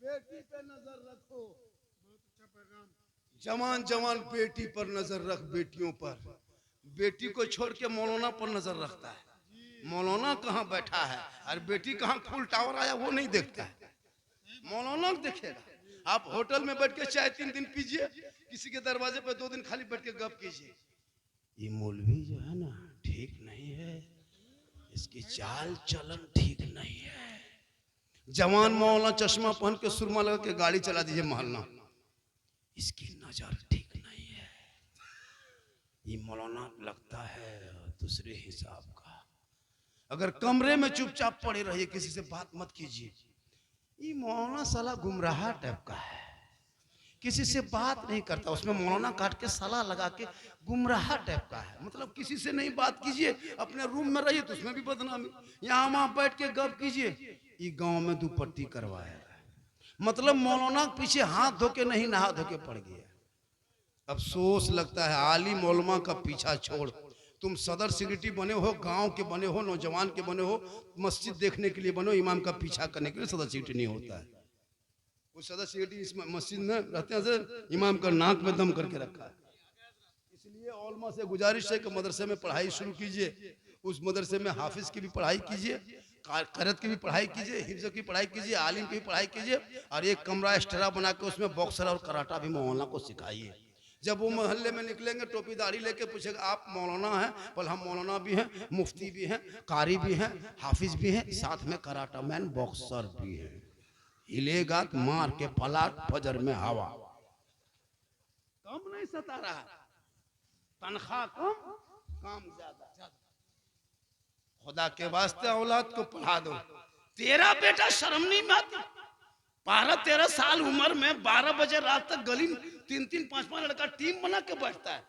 बेटी पे नजर रखो। जवान जवान बेटी पर नजर रख, बेटियों पर। बेटी को छोड़ के मौलाना पर नजर रखता है। मौलाना कहाँ बैठा है और बेटी कहाँ फुल टावर आया वो नहीं देखता है, मौलाना देखेगा। आप होटल में बैठ के चाय 3 दिन पीजिए, किसी के दरवाजे पे 2 दिन खाली बैठ के गप कीजिए। ये मौलवी जो है ना ठीक नहीं है, इसकी चाल चलन ठीक नहीं है। जवान मौलाना चश्मा पहन के सुरमा लगा के गाड़ी चला दीजिए मोहल्ला, इसकी नजर ठीक नहीं है। ये मौलाना लगता है दूसरे हिसाब का। अगर कमरे में चुपचाप पड़े रहिए, किसी से बात मत कीजिए। ये मौलाना साला गुमराह टाइप का है, किसी से बात नहीं करता, उसमें मौलाना काट के साला लगा के गुमराह टाइप का है। मतलब किसी से नहीं बात कीजिए, अपने रूम में रहिए तो उसमें भी बदनामी, यहाँ वहां बैठ के गप कीजिए। ये गांव में दुपट्टी करवाएगा, मतलब मौलाना के पीछे हाथ धो के नहीं नहा धो के पड़ गया। अफसोस लगता है, आली मौलमा का पीछा छोड़, तुम सदर सेक्रेटरी बने हो, गांव के बने हो, नौजवान के बने हो, मस्जिद देखने के लिए बनो, इमाम का पीछा करने के लिए सदर सेक्रेटरी नहीं होता है। वो सदर सेक्रेटरी इस मस्जिद में रहते हैं, इमाम का नाक में दम करके रखा है। इसलिए औलमा से गुजारिश है कि मदरसे में पढ़ाई शुरू कीजिए, उस मदरसे में हाफिज की भी पढ़ाई कीजिए, करत की भी पढ़ाई कीजिए, हिफ्ज की पढ़ाई कीजिए, आलिम की भी पढ़ाई कीजिए, और एक कमरा एक्स्ट्रा बना के उसमें बॉक्सर और कराटा भी मौलाना को सिखाइए। जब वो मोहल्ले में निकलेंगे टोपी दाढ़ी लेके पूछेगा आप मौलाना हैं? बोल हम मौलाना भी हैं, मुफ्ती भी हैं, कारी भी हैं, हाफिज भी हैं, साथ में कराटा मैन बॉक्सर भी है। हिलेगा तो मार के पलाट फजर में हवा। कम नहीं सता रहा, तनख्वाह कम काम ज्यादा। खुदा के वास्ते औलाद को पढ़ा दो। तेरा बेटा शर्म नहीं आती? 12-13 साल उम्र में 12 बजे रात तक गली में 3-3, 5-5 लड़का टीम बना के बैठता है,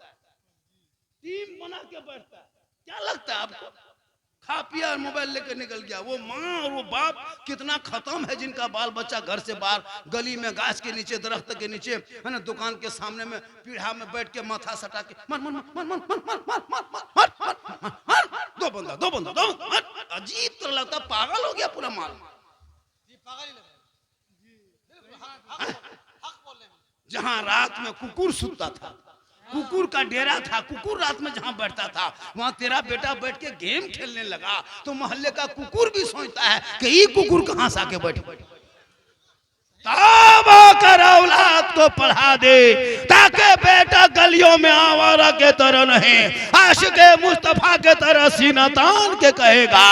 टीम बना के बैठता है। क्या लगता है आपको? खा पिया और मोबाइल लेकर निकल गया। वो माँ और वो बाप कितना खत्म है, जिनका बाल बच्चा घर से बाहर गली में गाछ के नीचे दरख्त के नीचे है ना, दुकान के सामने में पीढ़ा में बैठ के माथा सटा के मर मर मर मर मर मर मर मर, दो बंदा अजीब तो लगता, पागल हो गया पूरा माल। जहां रात में कुकुर सुतता था, कुकुर का डेरा था, कुकुर रात में जहां बैठता था, वहां तेरा बेटा बैठ के गेम खेलने लगा, तो मोहल्ले का कुकुर भी सोचता है कि ये कुकुर कहां से आके बैठ। तब आकर औलाद को पढ़ा दे, ताकि बेटा गलियों में आवारा के तरह नहीं, आशिक़े मुस्तफा के तरह सीना तान के कहेगा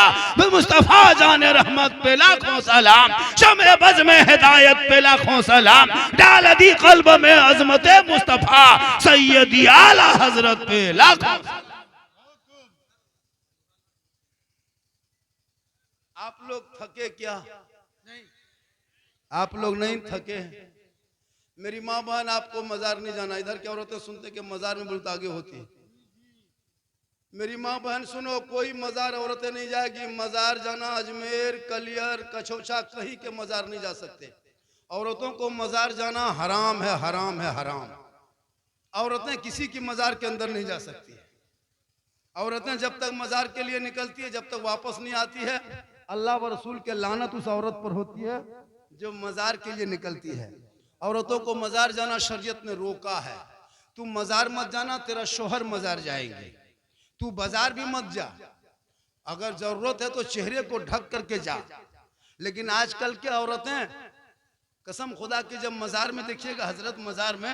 मुस्तफा जाने रहमत पे लाखों सलाम, शमे बज में हिदायत पे लाखों सलाम, डाल दी कल्ब में अजमत मुस्तफा सैयदी आला हजरत पे लाखों। आप लोग थके क्या? आप लोग नहीं थके? मेरी माँ बहन आपको मजार नहीं जाना। इधर क्या औरतें सुनते कि मजार में बहुत आगे होती है। मेरी माँ बहन सुनो, कोई मजार औरतें नहीं जाएगी। मजार जाना अजमेर कलियर कछोचा कहीं के मजार नहीं जा सकते। औरतों को मजार जाना हराम है, हराम है, हराम। औरतें किसी की मजार के अंदर नहीं जा सकती। औरतें जब तक मजार के लिए निकलती है, जब तक वापस नहीं आती है, अल्लाह व रसूल के लानत उस औरत पर होती है जो मजार के लिए निकलती है। औरतों को मजार जाना शरीयत ने रोका है। तू मजार मत जाना, तेरा शोहर मजार जाएंगे। तू बाजार भी मत जा, अगर जरूरत है तो चेहरे को ढक करके जा। लेकिन आजकल के औरतें कसम खुदा की जब मजार में देखिएगा, हजरत मजार में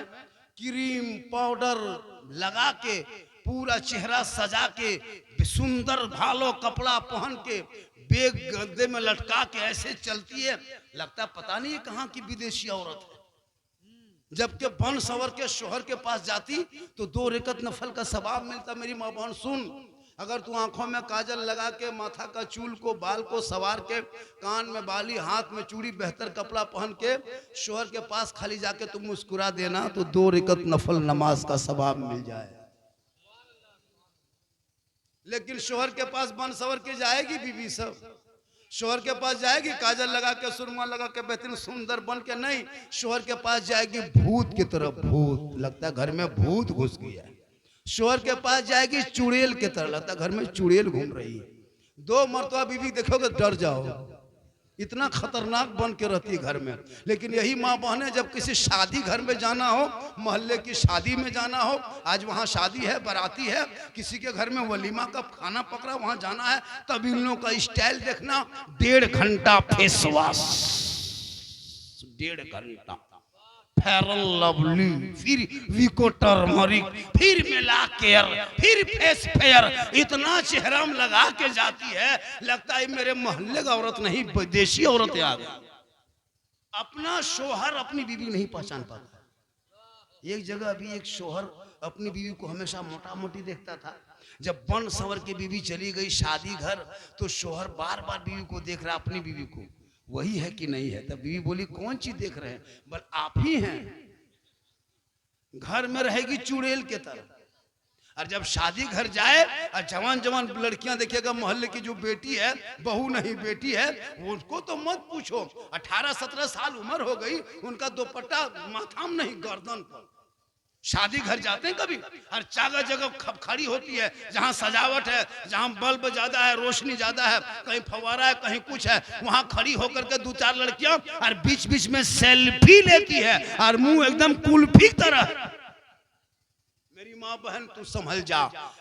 क्रीम पाउडर लगा के पूरा चेहरा सजा के सुंदर भालो कपड़ा पहन के बेग गद्दे में लटका के ऐसे चलती है, लगता पता नहीं कहाँ की विदेशी औरत है। जबकि बन सवर के शोहर के पास जाती तो 2 रकत नफल का सवाब मिलता। मेरी माँ बहन सुन, अगर तू आंखों में काजल लगा के माथा का चूल को बाल को सवार के कान में बाली हाथ में चूड़ी बेहतर कपड़ा पहन के शोहर के पास खाली जाके तुम मुस्कुरा देना तो 2 रकत नफल नमाज का सवाब मिल जाए। लेकिन शोहर के पास बन सवर के जाएगी बीबी सब, शोहर के पास जाएगी काजल लगा के सुरमा लगा के बेहतरीन सुंदर बन के नहीं, शोहर के पास जाएगी भूत की तरफ, भूत लगता है घर में भूत घुस गया है। शोहर के पास जाएगी चुड़ैल की तरह, लगता है घर में चुड़ैल घूम रही है। 2 मर्तबा बीवी देखोगे डर जाओ, इतना खतरनाक बन के रहती है घर में। लेकिन यही माँ बहनें जब किसी शादी घर में जाना हो, मोहल्ले की शादी में जाना हो, आज वहाँ शादी है बाराती है किसी के घर में वलीमा का खाना पकड़ा वहाँ जाना है, तब इन लोगों का स्टाइल देखना, 1.5 घंटा फेस वॉश, 1.5 घंटा फेयर लवली, फिर विको टर्मरिक, फिर मिला केयर, फिर फेस फेयर, इतना चेहरा में लगा के जाती है लगता है मेरे मोहल्ले का औरत नहीं विदेशी औरत आ गई। अपना शोहर अपनी बीवी नहीं पहचान पाता। एक जगह भी एक शोहर अपनी बीवी को हमेशा मोटा मोटी देखता था। जब बन सवर की बीवी चली गई शादी घर तो शोहर बार बार बीवी को देख रहा, अपनी बीवी को वही है कि नहीं है। तब बीवी बोली कौन चीज देख रहे हैं? बल आप ही हैं। घर में रहेगी चुड़ैल के तरह, और जब शादी घर जाए और जवान जवान लड़कियां देखेगा, मोहल्ले की जो बेटी है, बहू नहीं बेटी है, उसको तो मत पूछो, 18-17 साल उम्र हो गई, उनका दुपट्टा माथा में नहीं गर्दन पर। शादी घर जाते हैं कभी, हर जगह जगह खड़ी होती है, जहाँ सजावट है, जहाँ बल्ब ज्यादा है, रोशनी ज्यादा है, कहीं फव्वारा है, कहीं कुछ है, वहां खड़ी होकर के 2-4 लड़कियां और बीच बीच में सेल्फी लेती है और मुंह एकदम कुल्फी तरह। मेरी माँ बहन तू संभल जा,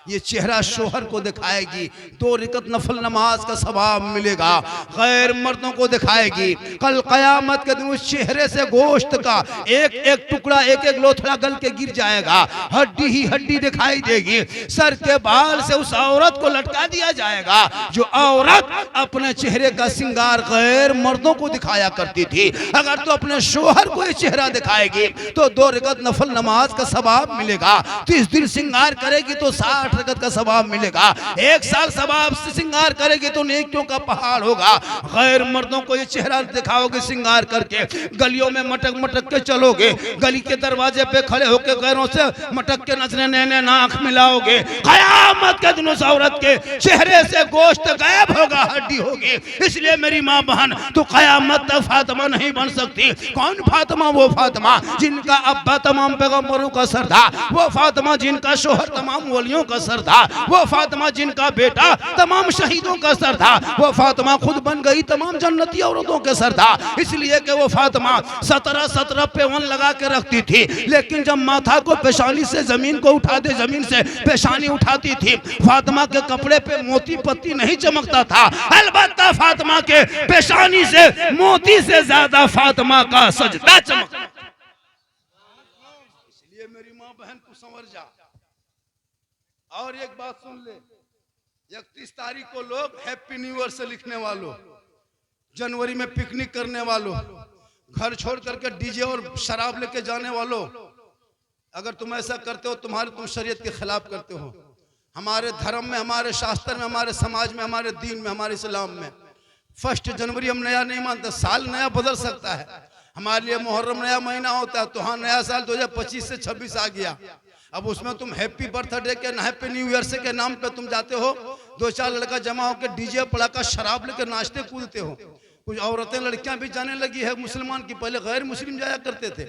ये चेहरा शोहर को दिखाएगी, 2 रकत नफल नमाज का सवाब मिलेगा, गैर मर्दों को दिखाएगी। कल कयामत के दिन उस चेहरे से गोश्त का एक एक टुकड़ा, एक एक लोथड़ा गल के गिर जाएगा, हड्डी ही हड्डी दिखाई देगी। सर के बाल से उस औरत को लटका दिया जाएगा जो औरत अपने चेहरे का श्रृंगार गैर मर्दों को दिखाया करती थी। अगर तो अपने शोहर को ये चेहरा दिखाएगी तो 2 रकत नफल नमाज का सवाब मिलेगा। 30 दिन श्रृंगार करेगी तो 60 रकत का सवाब मिलेगा। 1 साल सवाब से श्रृंगार करेगी तो नेकियों का पहाड़ होगा। गैर मर्दों को ये चेहरा दिखाओगे श्रृंगार करके, गलियों में मटक मटक के चलोगे, गली के दरवाजे पे खड़े होकर गैरों से मटक के नजरे नैने नाक मिलाओगे, कयामत के दिन उस औरत के चेहरे से गोश्त गायब होगा, हड्डी होगी। इसलिए मेरी माँ बहन तो कयामत तक फातिमा नहीं बन सकती। कौन फातिमा? वो फातिमा जिनका अब्बा तमाम पैगंबरों का सर था, वो फातिमा जिनका शोहर तमाम वलियों का सर था, वो फातिमा जिनका बेटा तमाम शहीदों का सर था, वो फातिमा खुद बन गई तमाम जन्नती औरतों के सर था। इसलिए कि वो फातिमा 17 पेवन लगा के रखती थी, लेकिन जब माथा को पेशानी से जमीन को उठा दे, जमीन से पेशानी उठाती थी, फातिमा के कपड़े पे मोती पत्ती नहीं चमकता था। अलबत्ता फातिमा के पेशानी से मोती से ज्यादा फातिमा का सजदा चमकता। इसलिए मेरी माँ बहन तू समझ जा। और एक बात सुन ले, 31 तारीख को लोग हैप्पी न्यू ईयर से लिखने वालों, जनवरी में पिकनिक करने वालों, घर छोड़ करके डीजे और शराब लेके जाने वालों, अगर तुम ऐसा करते हो तुम शरीयत के खिलाफ करते हो। हमारे धर्म में, हमारे शास्त्र में, हमारे समाज में, हमारे दीन में, हमारे इस्लाम में 1 जनवरी हम नया नहीं मानते। साल नया बदल सकता है, हमारे लिए मुहर्रम नया महीना होता है, तो हाँ नया साल 2025 से 26 आ गया। अब उसमें तुम हैप्पी बर्थडे के हैप्पी न्यू ईयर से के नाम पे तुम जाते हो, 2-4 लड़का जमा होकर डीजे पड़ाका शराब लेकर नाचते कूदते हो। कुछ औरतें लड़कियां भी जाने लगी है मुसलमान की, पहले गैर मुस्लिम जाया करते थे।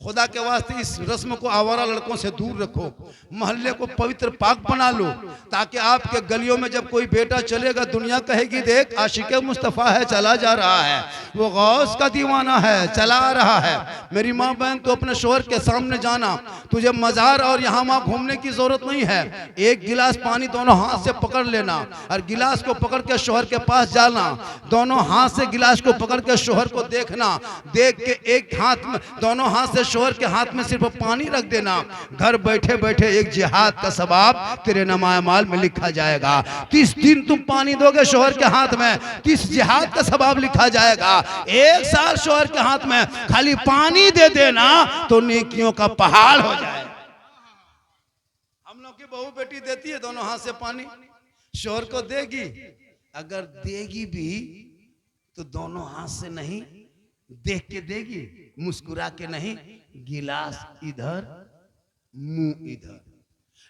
खुदा के वास्ते इस रस्म को आवारा लड़कों से दूर रखो, मोहल्ले को पवित्र पाक बना लो, ताकि आपके गलियों में जब कोई बेटा चलेगा दुनिया कहेगी देख आशिक़े मुस्तफ़ा है, चला जा रहा है, वो गौस का दीवाना है, चला आ रहा है। मेरी माँ बहन तो अपने शोहर के सामने जाना, तुझे मज़ार और यहाँ वहाँ घूमने की जरूरत नहीं है। एक गिलास पानी दोनों हाथ से पकड़ लेना और गिलास को पकड़ के शोहर के पास जाना, दोनों हाथ से गिलास को पकड़ के शोहर को देखना, देख के एक हाथ में दोनों हाथ से शोहर के हाथ में सिर्फ पानी रख देना। घर बैठे बैठे एक जिहाद का सवाब तेरे नमाए माल में लिखा जाएगा। 30 दिन तुम पानी दोगे शोहर के हाथ में, 30 जिहाद का सवाब लिखा जाएगा। 1 साल शोहर के हाथ में खाली पानी दे देना तो नेकियों का पहाड़ हो जाए। हम लोग की बहू बेटी देती है दोनों हाथ से पानी, शोहर को देगी, अगर देगी भी तो दोनों हाथ से नहीं, देख के देगी, मुस्कुरा के नहीं, गिलास इधर मुंह इधर।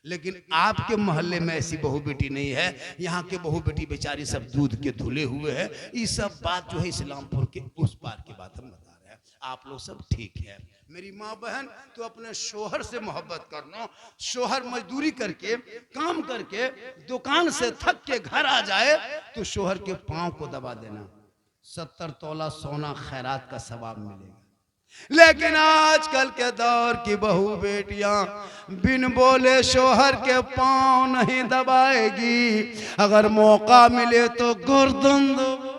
लेकिन आपके मोहल्ले में ऐसी बहू बेटी नहीं है। यहाँ के बहू बेटी बेचारी सब दूध के धुले हुए हैं। ये सब बात जो है इस्लामपुर के उस पार की बात हम बता रहे हैं। आप लोग सब ठीक है। मेरी माँ बहन तो अपने शोहर से मोहब्बत करना। शोहर मजदूरी करके काम करके दुकान से थक के घर आ जाए तो शोहर के पांव को दबा देना, 70 तोला सोना खैरात का सवाब मिलेगा। लेकिन आजकल के दौर की बहू बेटियां बिन बोले शोहर के पांव नहीं दबाएगी, अगर मौका मिले तो गर्दन दबा।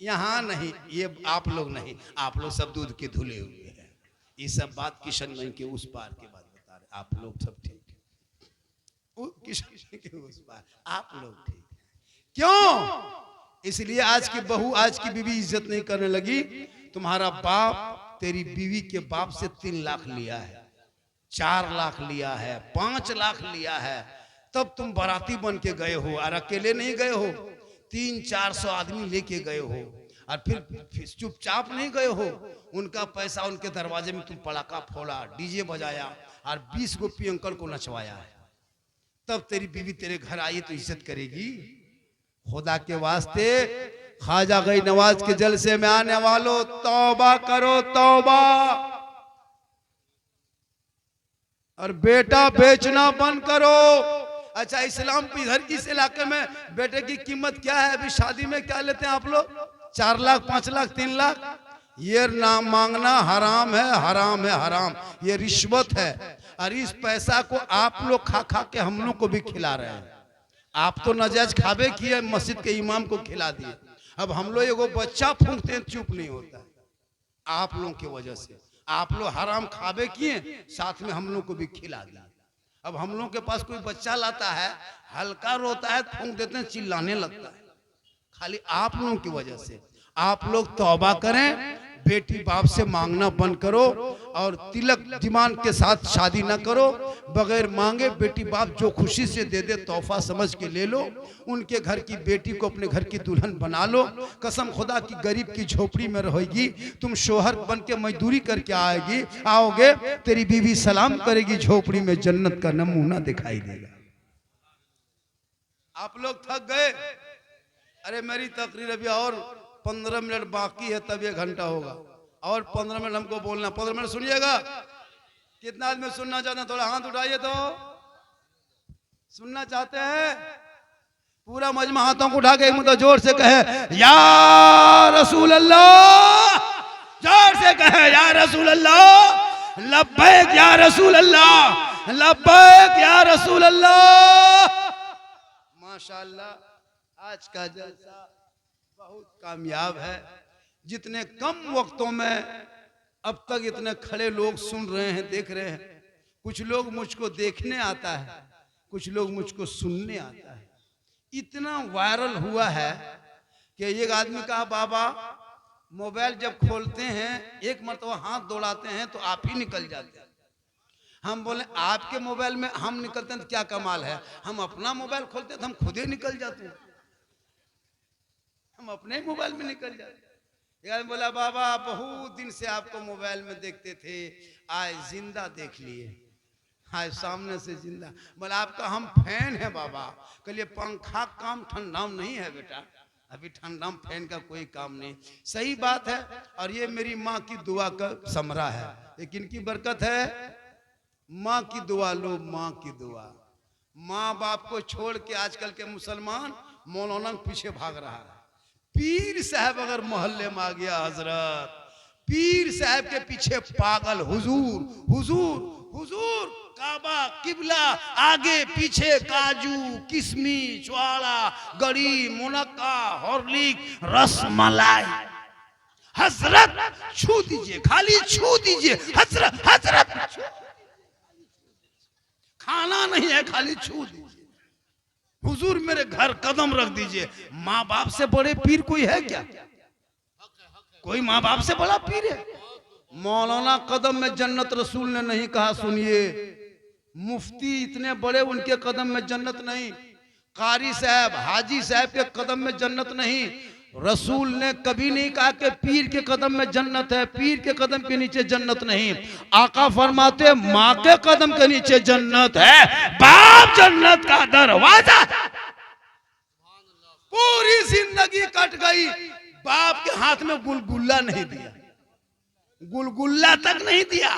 यहाँ नहीं, ये आप लोग नहीं, आप लोग सब दूध के धुले हुए हैं। ये सब बात किशनगंज के उस पार की बात बता रहे, आप लोग सब ठीक है। किशनगंज के उस पार आप लोग ठीक है। क्यों? इसलिए आज की बहू, आज की बीवी इज्जत नहीं करने लगी। तुम्हारा बाप तेरी बीवी के बाप से 3 लाख लिया है, 4 लाख लिया है, 5 लाख लिया है, तब तुम बाराती बन के गए हो। और अकेले नहीं गए हो, 300-400 आदमी लेके गए हो। और फिर चुपचाप नहीं गए हो, उनका पैसा उनके दरवाजे में तुम पड़ाका फोड़ा, डीजे बजाया और 20 गो पियंकल को नचवाया है। तब तेरी बीवी तेरे घर आई तो इज्जत करेगी। खुदा के वास्ते ख्वाजा गई नवाज के जलसे में आने वालों, तौबा करो तौबा, और बेटा बेचना बंद करो। अच्छा, इस्लाम पे इधर इस इलाके में बेटे की कीमत क्या है? अभी शादी में क्या लेते हैं आप लोग? 4 लाख, 5 लाख, 3 लाख। ये नाम मांगना हराम है, हराम है, हराम। ये रिश्वत है। और इस पैसा को आप लोग खा खा के हम लोग को भी खिला रहे हैं। आप तो नजायज खाबे किए, मस्जिद के इमाम को खिला दिए। अब हम लोग एगो बच्चा फूंकते हैं, चुप नहीं होता है। आप लोगों की वजह से आप लोग हराम खाबे किए, साथ में हम लोग को भी खिला दिया। अब हम लोग के पास कोई बच्चा लाता है, हल्का रोता है, फूंक देते हैं, चिल्लाने लगता है, खाली आप लोगों की वजह से। आप लोग तौबा करें, बेटी बाप से मांगना बंद करो और तिलक डिमांड के साथ शादी ना करो। बगैर मांगे बेटी बाप जो खुशी से दे दे तोहफा समझ के ले लो। उनके घर की बेटी को अपने घर की दुल्हन बना लो। कसम खुदा की गरीब की झोपड़ी में रहेगी, तुम शोहर बन के मजदूरी करके आओगे, तेरी बीवी सलाम करेगी, झोपड़ी में जन्नत का नमूना दिखाई देगा। आप लोग थक गए? अरे मेरी तकरीर अभी और 15 मिनट बाकी है, तब 1 घंटा होगा। और 15 मिनट हमको बोलना, 15 मिनट सुनिएगा। कितना आदमी सुनना चाहते हैं? थोड़ा हाथ उठाइए तो सुनना चाहते हैं। पूरा मजमा हाथों को उठा के एक मतलब जोर से कहे या रसूल अल्लाह, जोर से कहे या रसूल अल्लाह, लब्बैक या रसूल अल्लाह, लब्बैक या रसूल अल्लाह। माशाअल्लाह आज का जलसा बहुत कामयाब है। जितने कम वक्तों में अब तक इतने खड़े लोग सुन रहे हैं, देख रहे हैं। कुछ लोग मुझको देखने आता है, कुछ लोग मुझको सुनने आता है। इतना वायरल हुआ है कि एक आदमी कहा बाबा मोबाइल जब खोलते हैं एक मरतबा हाथ दौड़ाते हैं तो आप ही निकल जाते हैं। हम बोले आपके मोबाइल में हम निकलते हैं तो क्या कमाल है? हम अपना मोबाइल खोलते हैं तो हम खुद ही निकल जाते हैं, हम अपने मोबाइल में निकल जाते। एक बोला बाबा बहुत दिन से आपको मोबाइल में देखते थे, आज जिंदा देख लिए, आज सामने से जिंदा। बोला आपका हम फैन है बाबा। कहलिए पंखा काम ठंडा नहीं है बेटा, अभी ठंडा में फैन का कोई काम नहीं। सही बात है। और ये मेरी माँ की दुआ का समरा है, लेकिन की बरकत है, माँ की दुआ लो, माँ की दुआ। माँ बाप को छोड़ के आजकल के मुसलमान मौलाना के पीछे भाग रहा है। पीर साहब अगर मोहल्ले में आ गया हजरत, पीर साहब के पीछे पागल, हुजूर हुजूर हुजूर, काबा, किबला, आगे पीछे काजू, किशमी, ज्वाला, गड़ी, मुनक्का, हॉर्लिक, रसमलाई। हजरत छू दीजिए, खाली छू दीजिए, हजरत हजरत खाना नहीं है, खाली छू दीजिए। हुजूर मेरे घर कदम रख दीजिए। माँ बाप से बड़े पीर कोई है क्या? कोई माँ बाप से बड़ा पीर है? मौलाना कदम में जन्नत रसूल ने नहीं कहा, सुनिए। मुफ्ती इतने बड़े, उनके कदम में जन्नत नहीं। कारी साहब, हाजी साहब के कदम में जन्नत नहीं। रसूल ने कभी नहीं कहा कि पीर के कदम में जन्नत है, पीर के कदम के नीचे जन्नत नहीं। आका फरमाते माँ के कदम के नीचे जन्नत है, बाप जन्नत का दरवाजा। पूरी जिंदगी कट गई, बाप के हाथ में गुलगुल्ला नहीं दिया, गुलगुल्ला तक नहीं दिया,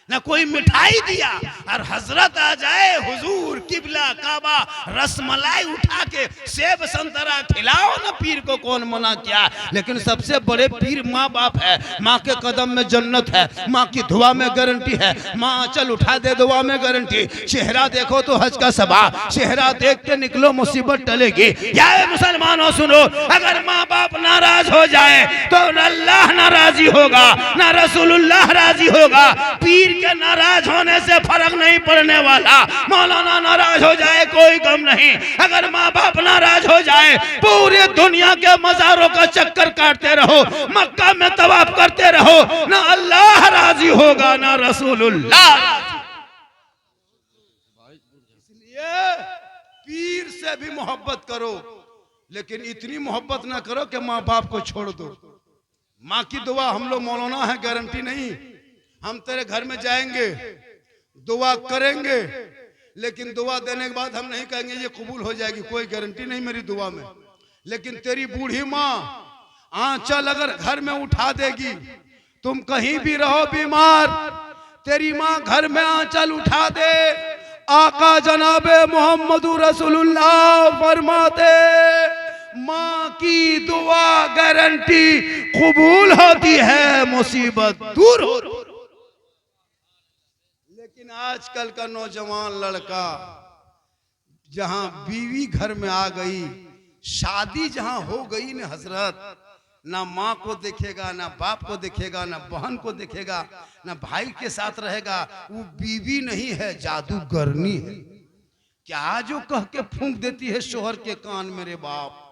ना कोई मिठाई दिया। और हजरत आ जाए, हुजूर, किबला, काबा, रसमलाई उठा के सेब संतरा खिलाओ ना, पीर को कौन मना किया? लेकिन सबसे बड़े पीर माँ बाप है। माँ के कदम में जन्नत है, माँ की दुआ में गारंटी है। माँ चल उठा दे, दुआ में गारंटी। चेहरा देखो तो हज का सबा, चेहरा देख के निकलो, मुसीबत टलेगी। या मुसलमानों सुनो, अगर माँ बाप नाराज हो जाए तो अल्लाह नाराजी होगा, ना रसूलुल्लाह राजी होगा। पीर के नाराज होने से फर्क नहीं पड़ने वाला। मौलाना नाराज हो जाए कोई गम नहीं, अगर माँ बाप नाराज हो जाए पूरी दुनिया के मज़ारों का चक्कर काटते रहो, मक्का में तवाफ करते रहो, ना अल्लाह राजी होगा ना रसूलुल्लाह। इसलिए पीर से भी मोहब्बत करो, लेकिन इतनी मोहब्बत ना करो कि माँ बाप को छोड़ दो। माँ की दुआ हम लोग मौलाना है, गारंटी नहीं। हम तेरे घर में जाएंगे, दुआ करेंगे, लेकिन दुआ देने के बाद हम नहीं कहेंगे ये कबूल हो जाएगी, कोई गारंटी नहीं मेरी दुआ में। लेकिन तेरी बूढ़ी माँ आंचल अगर घर में उठा देगी, तुम कहीं भी रहो बीमार, तेरी माँ घर में आंचल उठा दे, आका जनाबे मोहम्मदुर रसूलुल्लाह फरमाते माँ की दुआ गारंटी कबूल होती है, मुसीबत दूर हो। लेकिन आजकल का नौजवान लड़का, जहां बीवी घर में आ गई, शादी जहां हो गई न हजरत, ना माँ को देखेगा, ना बाप को देखेगा, ना बहन को देखेगा, ना भाई के साथ रहेगा। वो बीवी नहीं है, जादूगरनी है। क्या जो कह के फूंक देती है शोहर के कान, मेरे बाप।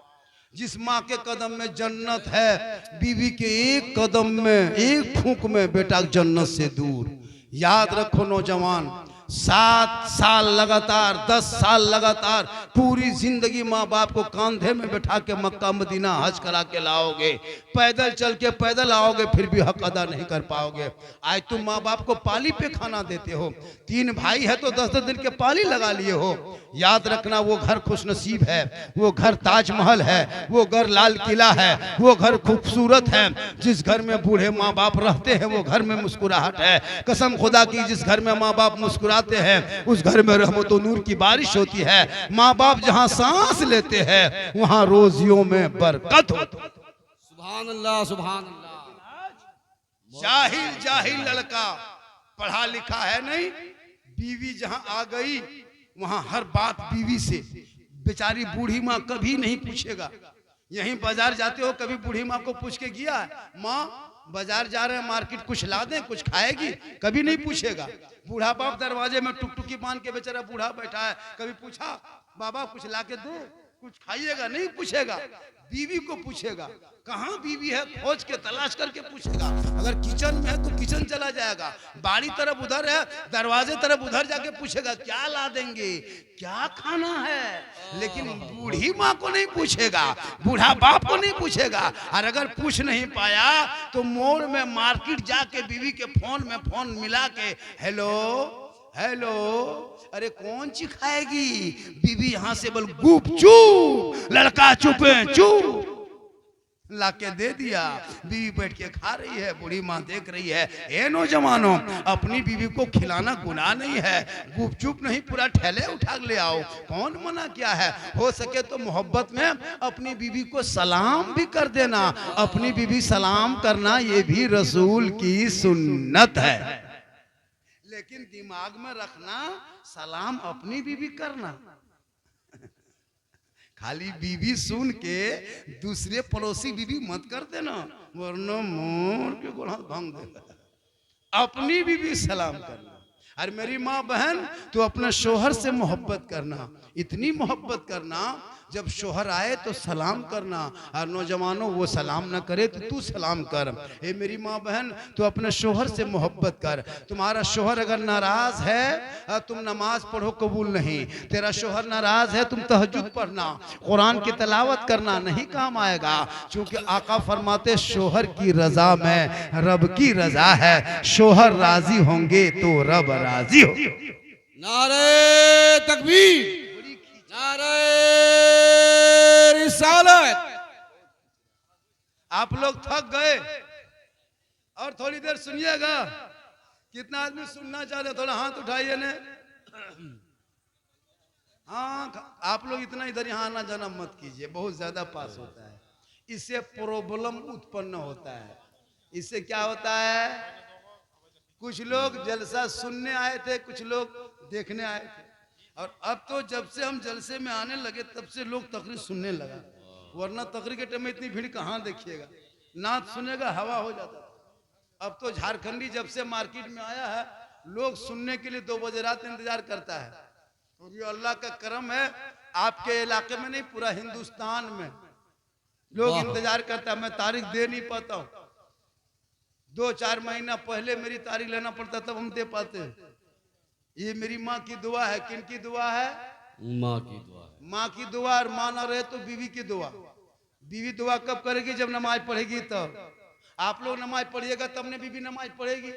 जिस माँ के कदम में जन्नत है, बीवी के एक कदम में, एक फूंक में बेटा जन्नत से दूर। याद रखो नौजवान, 7 साल लगातार, 10 साल लगातार, पूरी जिंदगी माँ बाप को कांधे में बैठा के मक्का मदीना हज करा के लाओगे, पैदल चल के पैदल आओगे, फिर भी हक अदा नहीं कर पाओगे। आज तुम माँ बाप को पाली पे खाना देते हो, 3 भाई है तो 10-10 दिन के पाली लगा लिए हो। याद रखना वो घर खुशनसीब है, वो घर ताजमहल है, वो घर लाल किला है, वो घर खूबसूरत है। जिस घर में बूढ़े माँ बाप रहते हैं वो घर में मुस्कुराहट है। कसम खुदा की, जिस घर में माँ बाप मुस्कुराते हैं उस घर में रहमत और नूर की बारिश होती है। माँ बाप जहाँ सांस लेते हैं वहाँ रोजियों में बरकत होती है। सुभान अल्लाह, सुभान अल्लाह। जाहिल जाहिल लड़का, पढ़ा लिखा है नहीं, बीवी जहाँ आ गई वहाँ हर बात बीवी से। बेचारी बूढ़ी माँ कभी नहीं पूछेगा। यहीं बाजार जाते हो, कभी बूढ़ी माँ को पूछ के गया, माँ बाजार जा रहे हैं, मार्केट कुछ ला दें, कुछ खाएगी? कभी नहीं पूछेगा। बूढ़ा बाप दरवाजे में टुकटुकी बांध के बेचारा बूढ़ा बैठा है, कभी पूछा बाबा कुछ ला के दो, कुछ खाइएगा? नहीं पूछेगा। बीवी को पूछेगा, कहाँ बीवी है खोज के तलाश करके पूछेगा। अगर किचन में है तो किचन चला जाएगा, बाड़ी तरफ उधर है, दरवाजे तरफ उधर जाके पूछेगा क्या ला देंगे, क्या खाना है। लेकिन बूढ़ी माँ को नहीं पूछेगा, बूढ़ा बाप को नहीं पूछेगा। और अगर पूछ नहीं पाया तो मोड़ में मार्केट जाके बीवी के फोन में फोन मिला के, हेलो हेलो, अरे कौन सी खाएगी? बीवी यहां से बोल गुप चुप, लड़का चुप है चुप। लाके दे दिया। बीवी बैठ के खा रही है, बूढ़ी माँ देख रही है। ए नौजवानों, अपनी बीवी को खिलाना गुनाह नहीं है, गुपचुप नहीं पूरा ठेले उठा ले आओ, कौन मना किया है। हो सके तो मोहब्बत में अपनी बीवी को सलाम भी कर देना। अपनी बीवी सलाम करना ये भी रसूल की सुन्नत है, लेकिन दिमाग में रखना सलाम अपनी बीवी करना। खाली बीवी सुन के दूसरे पड़ोसी बीवी मत कर देना, वरना मोर के गोड़ा भांग देगा। अपनी बीवी सलाम करना। और मेरी माँ बहन, तो अपने शोहर से मोहब्बत करना, इतनी मोहब्बत करना जब शोहर आए तो सलाम करना। और नौजवानों, वो सलाम ना करे तो तू सलाम कर। ए मेरी माँ बहन, तू अपने शोहर से मोहब्बत कर। तुम्हारा शोहर अगर नाराज है, तुम नमाज पढ़ो कबूल नहीं। तेरा शोहर नाराज है, तुम तहज्जुद पढ़ना, कुरान की तिलावत करना, नहीं काम आएगा। क्योंकि आका फरमाते शोहर की रजा में रब की रजा है, शोहर राजी होंगे तो रब राजी हो। नारे तकबीर, नारे रिसालत। आप लोग थक गए और थोड़ी देर सुनिएगा। कितना आदमी सुनना चाहते, थोड़ा हाथ उठाइए ने। हाँ, आप लोग इतना इधर यहाँ आना जाना मत कीजिए, बहुत ज्यादा पास होता है, इससे प्रॉब्लम उत्पन्न होता है। इससे क्या होता है, कुछ लोग जलसा सुनने आए थे, कुछ लोग देखने आए थे, और अब तो जब से हम जलसे में आने लगे तब से लोग तकरीर सुनने लगा। वरना तकरीर के टाइम में इतनी भीड़ कहाँ देखिएगा, नाच सुनेगा हवा हो जाता। अब तो झारखंडी जब से मार्केट में आया है, लोग सुनने के लिए 2 बजे रात इंतजार करता है। तो ये अल्लाह का करम है, आपके इलाके में नहीं, पूरा हिंदुस्तान में लोग इंतजार करता है। मैं तारीख दे नहीं पाता हूँ, 2-4 महीना पहले मेरी तारीख लेना पड़ता, तब हम दे पाते। ये मेरी माँ की दुआ है। किन की दुआ है? माँ की दुआ है। माँ की दुआ, और माँ ना रहे तो बीवी की दुआ। बीवी दुआ कब करेगी? जब नमाज पढ़ेगी तब। आप लोग नमाज पढ़िएगा तब ने बीवी नमाज पढ़ेगी।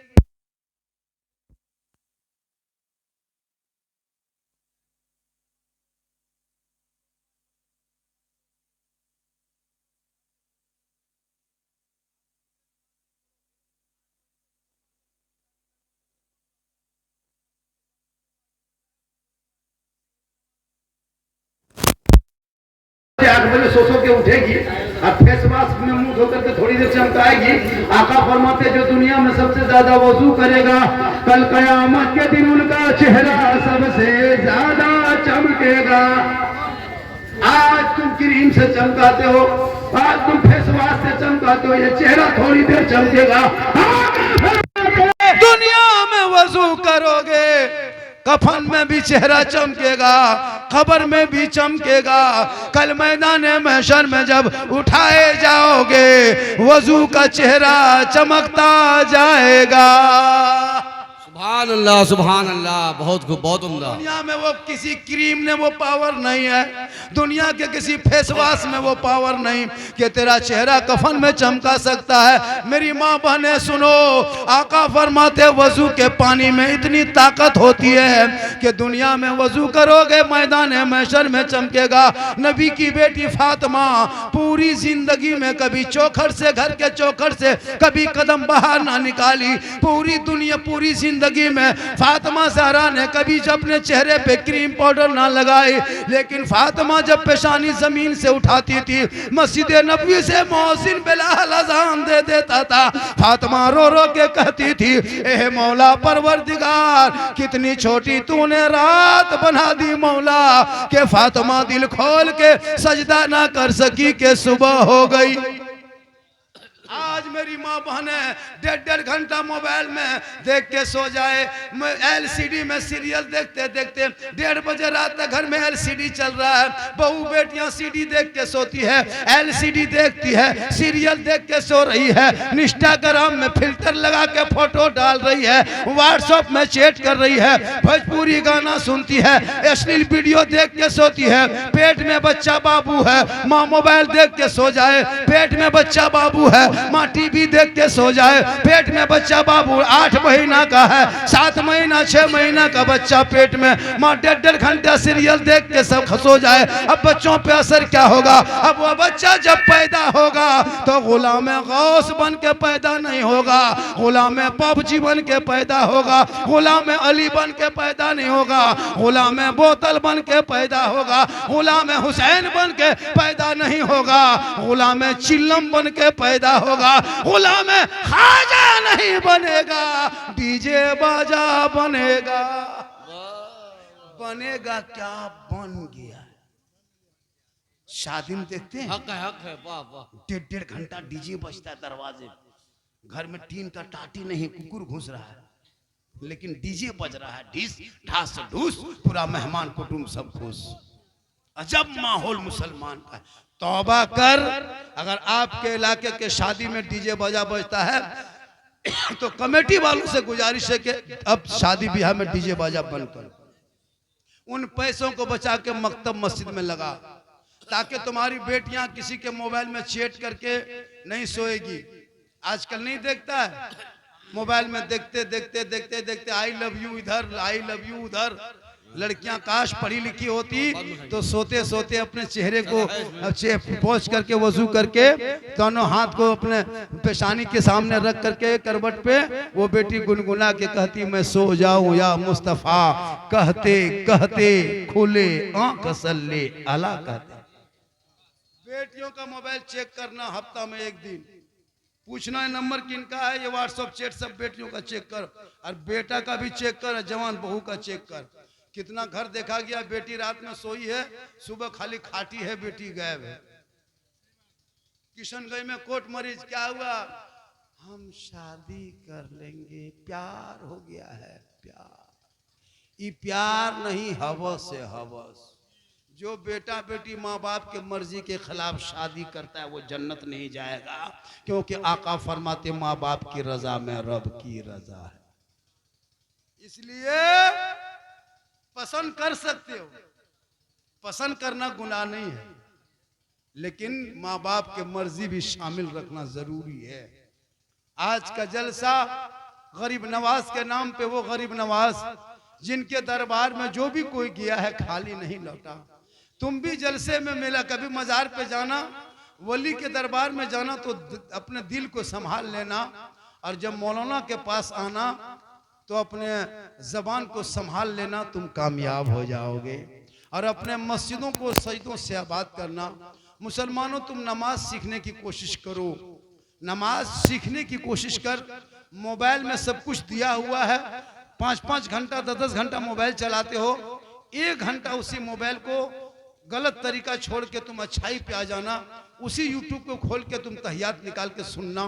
आठ बजे सो के उठेगी और फेस वॉश में मुंह धो करके थोड़ी देर चमकाएगी। आका फरमाते जो दुनिया में सबसे ज्यादा वजू करेगा, कल कयामत के दिन उनका चेहरा सबसे ज्यादा चमकेगा। आज तुम क्रीम से चमकाते हो, आज तुम फेस वॉश से चमकाते हो, ये चेहरा थोड़ी देर चमकेगा। दुनिया में वजू करोगे, कफन में भी चेहरा चमकेगा, कब्र में भी चमकेगा। कल मैदान महशर में जब उठाए जाओगे, वजू का चेहरा चमकता जाएगा। सुभान अल्लाह, सुभान अल्लाह, बहुत खूब, बहुत उम्दा। दुनिया में वो किसी क्रीम ने वो पावर नहीं है, दुनिया के किसी फेस वॉश में वो पावर नहीं कि तेरा चेहरा कफन में चमका सकता है। मेरी माँ बहने सुनो, आका फरमाते वजू के पानी में इतनी ताकत होती है कि दुनिया में वजू करोगे मैदान महशर में चमकेगा। नबी की बेटी फातिमा पूरी जिंदगी में कभी चौखट से, घर के चौखट से कभी कदम बाहर ना निकाली। पूरी दुनिया, पूरी जिंदगी में फातिमा ज़हरा ने कभी अपने चेहरे पे क्रीम पाउडर ना लगाई। लेकिन फातिमा जब पेशानी जमीन से उठाती थी, मस्जिद नबवी से मौसिन बिलाल अज़ान दे देता था, फातिमा रो रो के कहती थी, ए मौला परवरदिगार, कितनी छोटी तूने रात बना दी मौला, के फातिमा दिल खोल के सजदा ना कर सकी के सुबह हो गई। आज मेरी माँ बहने 1.5 घंटा मोबाइल में देख के सो जाए। LCD में सीरियल देखते देखते 1:30 बजे रात तक घर में LCD चल रहा है। बहू बेटियां CD देख के सोती है, LCD देखती है, सीरियल देख के सो रही है, इंस्टाग्राम में फिल्टर लगा के फोटो डाल रही है, व्हाट्सएप में चैट कर रही है, भोजपुरी गाना सुनती है, अश्लील वीडियो देख के सोती है। पेट में बच्चा बाबू है, माँ मोबाइल देख के सो जाए, पेट में बच्चा बाबू है, माँ टीवी देख के सो जाए। पेट में बच्चा बाबू 8 महीना का है, 7 महीना 6 महीना का बच्चा पेट में, माँ 1.5 घंटा सीरियल देख के सब सो जाए। अब बच्चों पे असर क्या होगा? अब वह बच्चा जब पैदा होगा तो गुलाम गौस बन के पैदा नहीं होगा, गुलाम पबजी बन के पैदा होगा, गुलाम अली बन के पैदा नहीं होगा, गुलाम बोतल बन के पैदा होगा, गुलाम हुसैन बन के पैदा नहीं होगा, गुलाम चिल्लम बन के पैदा होगा, गुलाम खाजा नहीं बनेगा, डीजे बाजा बनेगा। बनेगा क्या? बन गया। शादी में देखते हैं हक है, वाह वाह। 1.5 घंटा डीजे बजता है दरवाजे, घर में टीन का टाटी नहीं, कुकुर घुस रहा है, लेकिन डीजे बज रहा है, ढीस ढास ढूस, पूरा मेहमान कुटुंब सब खुश। अजब माहौल मुसलमान का है। तौबा कर, अगर आपके इलाके के शादी में डीजे बजा बजता है तो कमेटी वालों से गुजारिश है कि अब शादी ब्याह में डीजे बाजा बंद कर, उन पैसों को बचा के मकतब मस्जिद में लगा, ताकि तुम्हारी बेटियां किसी के मोबाइल में चैट करके नहीं सोएगी। आजकल नहीं देखता है, मोबाइल में देखते देखते देखते देखते आई लव यू इधर, आई लव यू उधर। लड़कियां काश पढ़ी लिखी होती तो सोते सोते अपने चेहरे को पोंछ करके वजू करके दोनों हाथ को अपने पेशानी के सामने रख करके करवट पे वो बेटी गुनगुना के कहती मैं सो जाऊं या मुस्तफा, कहते कहते खुले आंख सल्ले अला कहते। बेटियों का मोबाइल चेक करना हफ्ता में 1 दिन, पूछना है नंबर किनका है, ये व्हाट्सएप चैट सब बेटियों का चेक कर, और बेटा का भी चेक कर, जवान बहू का चेक कर। कितना घर देखा गया बेटी रात में सोई है, सुबह खाली खाटी है, बेटी गायब है। किशनगंज में कोर्ट मरीज, क्या हुआ? हम शादी कर लेंगे, प्यार हो गया है। प्यार, ये प्यार नहीं, हवस है, हवस। जो बेटा बेटी माँ बाप के मर्जी के खिलाफ शादी करता है वो जन्नत नहीं जाएगा, क्योंकि आका फरमाते माँ बाप की रजा में रब की रजा है। इसलिए पसंद कर सकते हो, पसंद करना गुनाह नहीं है, लेकिन माँ बाप के मर्जी भी शामिल रखना जरूरी है। आज का जलसा गरीब नवाज के नाम पे, वो गरीब नवाज जिनके दरबार में जो भी कोई गया है खाली नहीं लौटा। तुम भी जलसे में मिला, कभी मजार पे जाना, वली के दरबार में जाना तो अपने दिल को संभाल लेना, और जब मौलाना के पास आना तो अपने जबान को संभाल लेना, तुम कामयाब हो जाओगे। और अपने मस्जिदों को सजदों से आबाद करना। मुसलमानों, तुम नमाज सीखने की कोशिश करो, नमाज सीखने की कोशिश कर। मोबाइल में सब कुछ दिया हुआ है, 5-5 घंटा 10-10 घंटा मोबाइल चलाते हो, 1 घंटा उसी मोबाइल को गलत तरीका छोड़ के तुम अच्छाई पे आ जाना। उसी यूट्यूब को खोल के तुम तहियात निकाल के सुनना,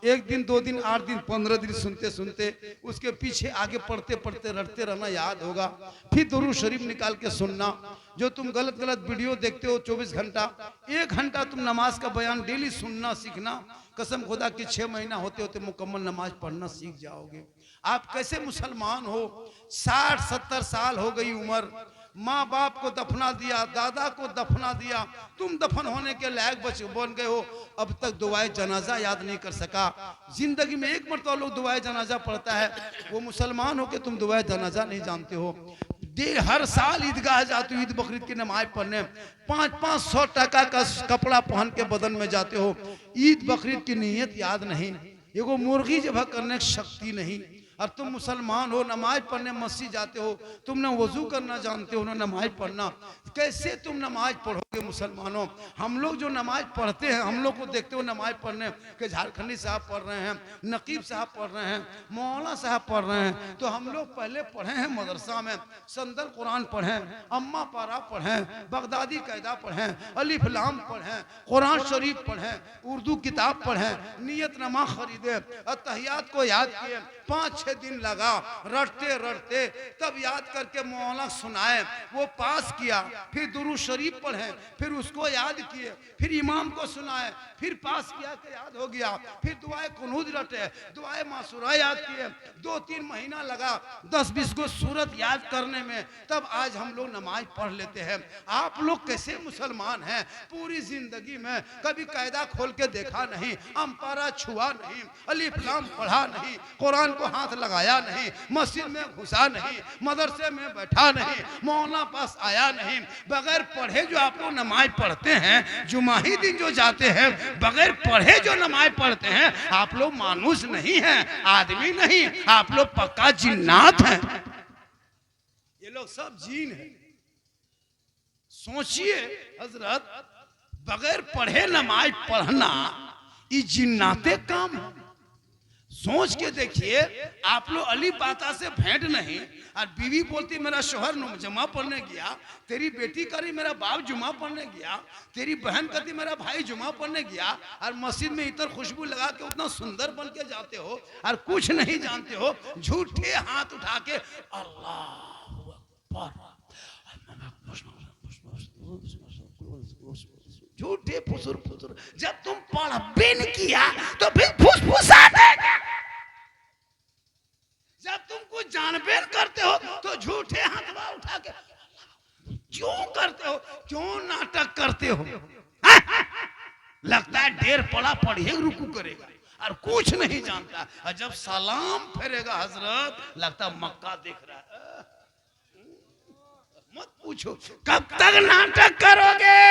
1 दिन 2 दिन 8 दिन 15 दिन सुनते सुनते उसके पीछे आगे पढ़ते पढ़ते रटते रहना, याद होगा। फिर दुरूद शरीफ निकाल के सुनना। जो तुम गलत गलत वीडियो देखते हो 24 घंटा, 1 घंटा तुम नमाज का बयान डेली सुनना सीखना। कसम खुदा की 6 महीना होते होते मुकम्मल नमाज पढ़ना सीख जाओगे। आप कैसे मुसलमान हो? 60-70 साल हो गई उम्र, माँ बाप को दफना दिया, दादा को दफना दिया, तुम दफन होने के लायक बन गए हो, अब तक दुआए जनाजा याद नहीं कर सका। जिंदगी में 1 मरतबा लोग दुआए जनाजा पढ़ता है, वो मुसलमान हो के तुम दुआए जनाजा नहीं जानते हो। हर साल ईदगाह जाते हो ईद बकरीद की नमाज पढ़ने, 500-500 टका का कपड़ा पहन के बदन में जाते हो, ईद बकरीद की नीयत याद नहीं, एगो मुर्गी जब करने की शक्ति नहीं। और तुम मुसलमान हो, नमाज पढ़ने मस्जिद जाते हो, तुम न वजू करना जानते हो न नमाज पढ़ना, कैसे तुम नमाज पढ़ोगे? मुसलमानों, हम लोग जो नमाज पढ़ते हैं, हम लोग को देखते हो नमाज पढ़ने के झारखंडी साहब पढ़ रहे हैं, नकीब साहब पढ़ रहे हैं, मौलाना साहब पढ़ रहे हैं, तो हम लोग पहले पढ़े हैं मदरसा में, संदल कुरान पढ़ें, अम्मा पारा पढ़ें, बगदादी कायदा पढ़ें, अलिफ लाम पढ़ें, कुरान शरीफ पढ़ें, उर्दू किताब पढ़ें, नियत नमा खरीदे, तहियात को याद किए, 5-6 से दिन लगा, रटते रटते तब याद करके मौलाना सुनाए, वो पास किया, फिर दुरूद शरीफ पढ़े, फिर उसको याद किए, फिर इमाम को सुनाए, फिर पास किया कि याद हो गया, फिर दुआए कुनूद रटे, दुआए मासूरा याद किए, 2-3 महीना लगा 10-20 को सूरत याद करने में, तब आज हम लोग नमाज पढ़ लेते हैं। आप लोग कैसे मुसलमान हैं? पूरी जिंदगी में कभी कायदा खोल के देखा नहीं, अम्पारा छुआ नहीं, अलिफ लाम पढ़ा नहीं, कुरान को हाथ लगाया नहीं, मस्जिद में घुसा नहीं, मदरसे में बैठा नहीं, मौलाना पास आया नहीं, बगैर पढ़े जो आप लोग नमाज पढ़ते हैं, जुमा ही दिन जो जाते हैं, बगैर पढ़े जो नमाज पढ़ते हैं, आप लोग मानुस नहीं हैं, आदमी नहीं, आप लोग पक्का जिन्नात हैं। ये लोग सब जीन हैं। सोचिए हजरत, बगैर पढ़े नमाज पढ़ना ये जिन्नाते काम है। सोच के देखिए, आप लोग अली बाता से भेंट नहीं, और बीवी बोलती मेरा शोहर जुमा पढ़ने गया, तेरी बेटी करी मेरा बाप जुमा पढ़ने गया, तेरी बहन कहती मेरा भाई जुमा पढ़ने गया, और मस्जिद में इतर खुशबू लगा के उतना सुंदर बन के जाते हो और कुछ नहीं जानते हो, झूठे हाथ उठा के अल्लाह झूठे फुसुर फुसुर, जब तुम पढ़ भी नहीं किया तो फिर फुसफुसा देगा। जब तुम कुछ जानबेन करते हो तो झूठे हाथवा उठा के क्यों करते हो, क्यों नाटक करते हो? लगता है ढेर पड़ा पढ़े रुकू करेगा और कुछ नहीं जानता, और जब सलाम फेरेगा हजरत लगता मक्का देख रहा है। मत पूछो कब तक नाटक करोगे।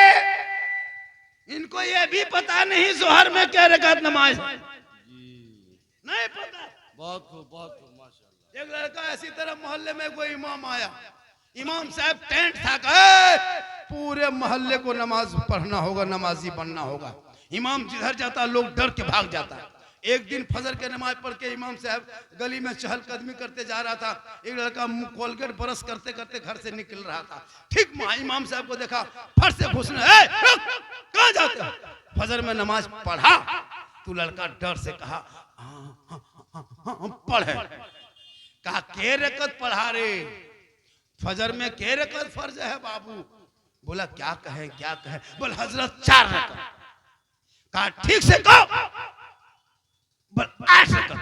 इनको ये भी पता नहीं जोहर में क्या रकात नमाज नहीं पता। बहुत खूब माशाल्लाह। एक लड़का ऐसी तरह मोहल्ले में कोई इमाम आया, इमाम साहब टेंट था, कहे पूरे मोहल्ले को नमाज पढ़ना होगा, नमाजी बनना होगा। इमाम जिधर जाता लोग डर के भाग जाता। एक दिन फजर के नमाज पढ़ के इमाम साहब गली में चहलकदमी करते जा रहा था, एक लड़का मुंह कोलगेट ब्रश करते करते घर से निकल रहा था। ठीक इमाम साहब को देखा, फट से घुसने, कहाँ जाते हो? फजर में नमाज पढ़ा। तू लड़का डर से कहा पढ़े। कहा के रकत पढ़ा रे? फजर में के रकत फर्ज है बाबू। बोला क्या कहे क्या कहे? बोल हजरत 4 रकत। कहा ठीक से कहो। बोल 8 रकत।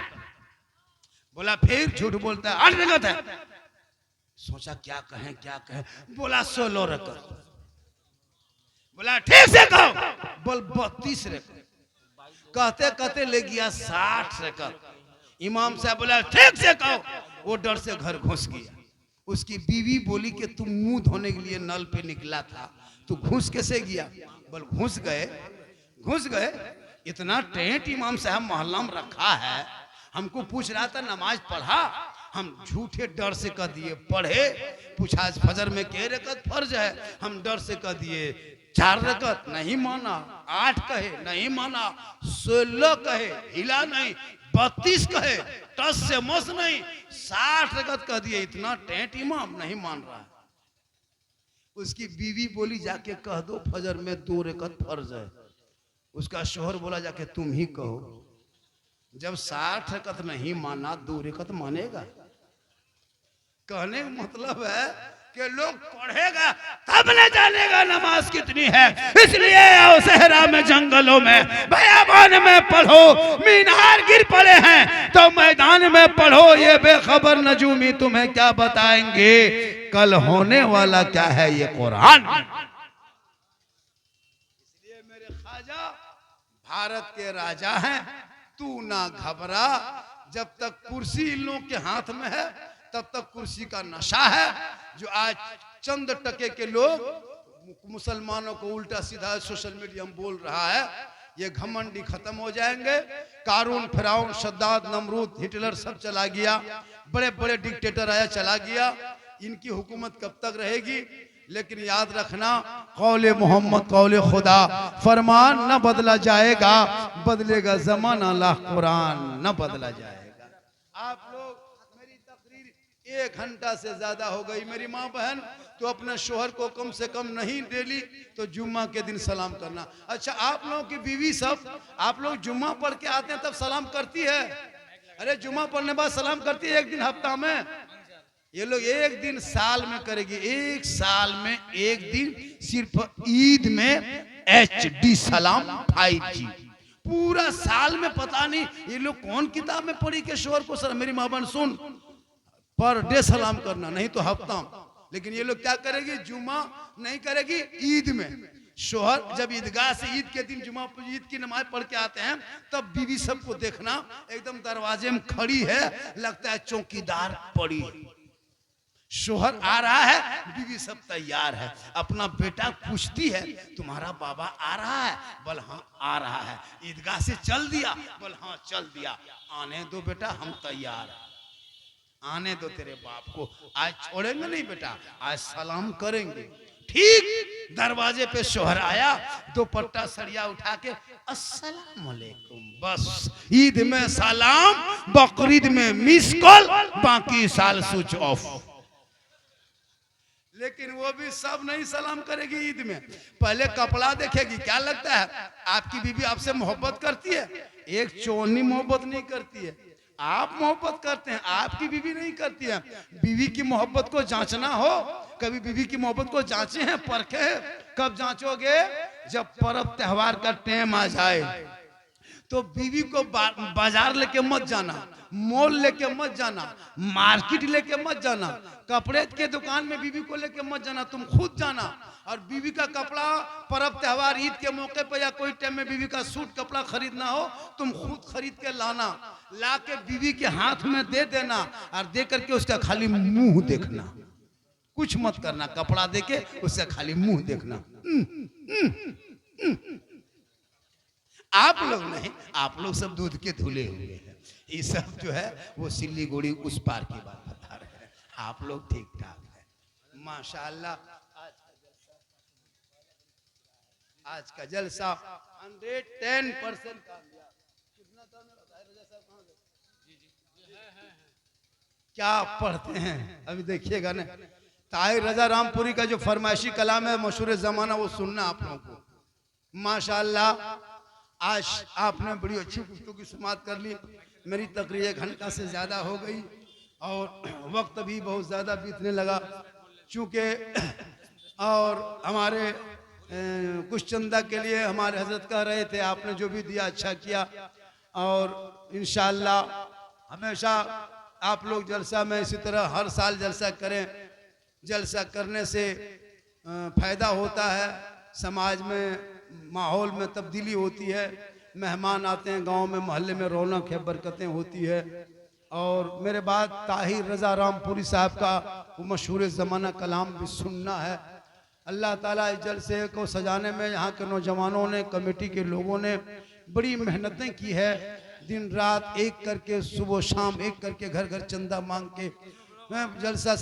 बोला फिर झूठ बोलता है 8 रकत है। सोचा क्या कहें क्या कहें? बोला 16 रकत। बोला ठीक से कहो। बोल 32 रकत। कहते कहते ले गया 60 रकत। इमाम साहब बोला ठीक से कहो। वो डर से घर घुस गया। उसकी बीवी बोली कि तुम मुंह धोने के लिए नल पे निकला था, तू घुस कैसे गया? बोल घुस गए। इतना टेंट इमाम साहब मोहल्ला में रखा है, हमको पूछ रहा था नमाज पढ़ा, हम झूठे डर से कह दिए पढ़े। पूछा फजर में के रकत फर्ज है, हम डर से कह दिए 4 रकत, नहीं माना। 8 कहे, नहीं माना। 16 कहे, हिला नहीं। 32 कहे, टस से मस नहीं। 60 रकत कह दिए। इतना टेंट इमाम नहीं मान रहा है। उसकी बीवी बोली जाके कह दो फजर में 2 रकत फर्ज है। उसका शोहर बोला जाके तुम ही कहो। जब 60 रकत नहीं माना, 2 रकत मानेगा? कहने का मतलब है कि लोग पढ़ेगा तब न जानेगा नमाज कितनी है। इसलिए आओ सहरा में, जंगलों में, बयाबान में पढ़ो। मीनार गिर पड़े हैं तो मैदान में पढ़ो। ये बेखबर नजूमी तुम्हें क्या बताएंगे, कल होने वाला क्या है ये कुरान। इसलिए मेरे ख्वाजा भारत के राजा हैं, तू ना घबरा। जब तक कुर्सी इन लोगों के हाथ में है तब तक कुर्सी का नशा है। जो आज चंद टके के लोग मुसलमानों को उल्टा सीधा सोशल मीडिया में बोल रहा है, ये घमंडी खत्म हो जाएंगे। कारून, फिरौन, शद्दाद, नमरूद, हिटलर सब चला गया। बड़े बड़े डिक्टेटर आया, चला गया। इनकी हुकूमत कब तक रहेगी? लेकिन याद रखना, कौले मोहम्मद कौले खुदा, फरमान न बदला जाएगा, बदलेगा जमाना ला कुरान न बदला जाएगा। आप लोग, मेरी तकरीर 1 घंटा से ज्यादा हो गई। मेरी माँ बहन तो अपने शोहर को कम से कम नहीं डेली तो जुम्मा के दिन सलाम करना। अच्छा, आप लोगों की बीवी सब, आप लोग जुम्मा पढ़ के आते हैं तब सलाम करती है? अरे जुमा पढ़ने बाद सलाम करती है एक दिन हफ्ता में, ये लोग एक दिन साल में करेगी, एक साल में एक दिन सिर्फ ईद में HD सलाम 5G। पूरा साल में पता नहीं ये लोग कौन किताब में पढ़ी के शोर को सर मेरी माँ बहन सुन, पर डे सलाम करना, नहीं तो हफ्ता। लेकिन ये लोग क्या करेगी, जुमा नहीं करेगी, ईद में। शोहर जब ईदगाह से ईद के दिन जुमा ईद की नमाज पढ़ के आते हैं, तब बीवी सबको देखना एकदम दरवाजे में खड़ी है, लगता है चौकीदार पड़ी। शोहर आ रहा है, बीवी सब तैयार है, अपना बेटा पूछती है तुम्हारा बाबा आ रहा है? बोल हाँ आ रहा है। ईदगाह से चल दिया? बोल हाँ चल दिया। आने दो बेटा, हम तैयार हैं, आने दो तेरे बाप को, आज छोड़ेंगे नहीं बेटा, आज सलाम करेंगे। ठीक दरवाजे पे शोहर आया, दुपट्टा सरिया उठा के अस्सलाम वालेकुम, बस ईद में सलाम, बकरीद में मिस कॉल, बाकी साल स्विच ऑफ। लेकिन वो भी सब नहीं सलाम करेगी ईद में, पहले कपड़ा देखेगी। क्या लगता है आपकी बीवी आपसे मोहब्बत करती है? एक चोनी मोहब्बत नहीं करती है, आप मोहब्बत करते हैं, आपकी बीवी नहीं करती है। बीवी की मोहब्बत को जांचना हो, कभी बीवी की मोहब्बत को जांचे हैं, परखे हैं? कब जांचोगे? जब पर्व त्योहार का टाइम आ जाए। तो बीवी को बाजार लेके मत जाना, मॉल लेके मत जाना, मार्केट लेके मत जाना, कपड़े के दुकान में बीवी को लेके मत जाना, तुम खुद जाना। और बीवी का कपड़ा पर्व त्योहार ईद के मौके पर या कोई टाइम में बीवी का सूट कपड़ा खरीदना हो, तुम खुद खरीद के लाना, ला के बीवी के हाथ में दे देना, और दे करके उसका खाली मुंह देखना, कुछ मत करना, कपड़ा देके उससे खाली मुंह देखना। आप लोग नहीं, आप लोग सब दूध के धुले हुए हैं, ये सब जो है वो सिल्लीगुड़ी उस पार की बात बता रहे हैं। आप लोग ठीक ठाक है माशाल्लाह। आज का जलसा 110% कामयाब। कितना था मेरा भाई रजा साहब, कहां गए? क्या पढ़ते हैं अभी देखिएगा ना। ताहिर रजा रामपुरी का जो फरमाइशी कलाम है मशहूर जमाना, वो सुनना आप लोगों को। माशाल्लाह आज आपने बड़ी अच्छी गुफ्तगू समाअत कर ली। मेरी तकरीर 1 घंटा से ज़्यादा हो गई और वक्त भी बहुत ज़्यादा बीतने लगा, चूँकि और हमारे कुछ चंदा के लिए हमारे हजरत कह रहे थे, आपने जो भी दिया अच्छा किया। और इंशाअल्लाह हमेशा आप लोग जलसा में इसी तरह हर साल जलसा करें। जलसा करने से फ़ायदा होता है, समाज में माहौल में तब्दीली होती है, मेहमान आते हैं, गांव में मोहल्ले में रौनक है, बरकतें होती है। और मेरे बाद ताहिर रजा रामपुरी साहब का वो मशहूर ज़माना कलाम भी सुनना है। अल्लाह ताला इस जलसे को सजाने में यहाँ के नौजवानों ने, कमेटी के लोगों ने बड़ी मेहनतें की है, दिन रात एक करके, सुबह शाम एक करके, घर घर चंदा मांग के जलसा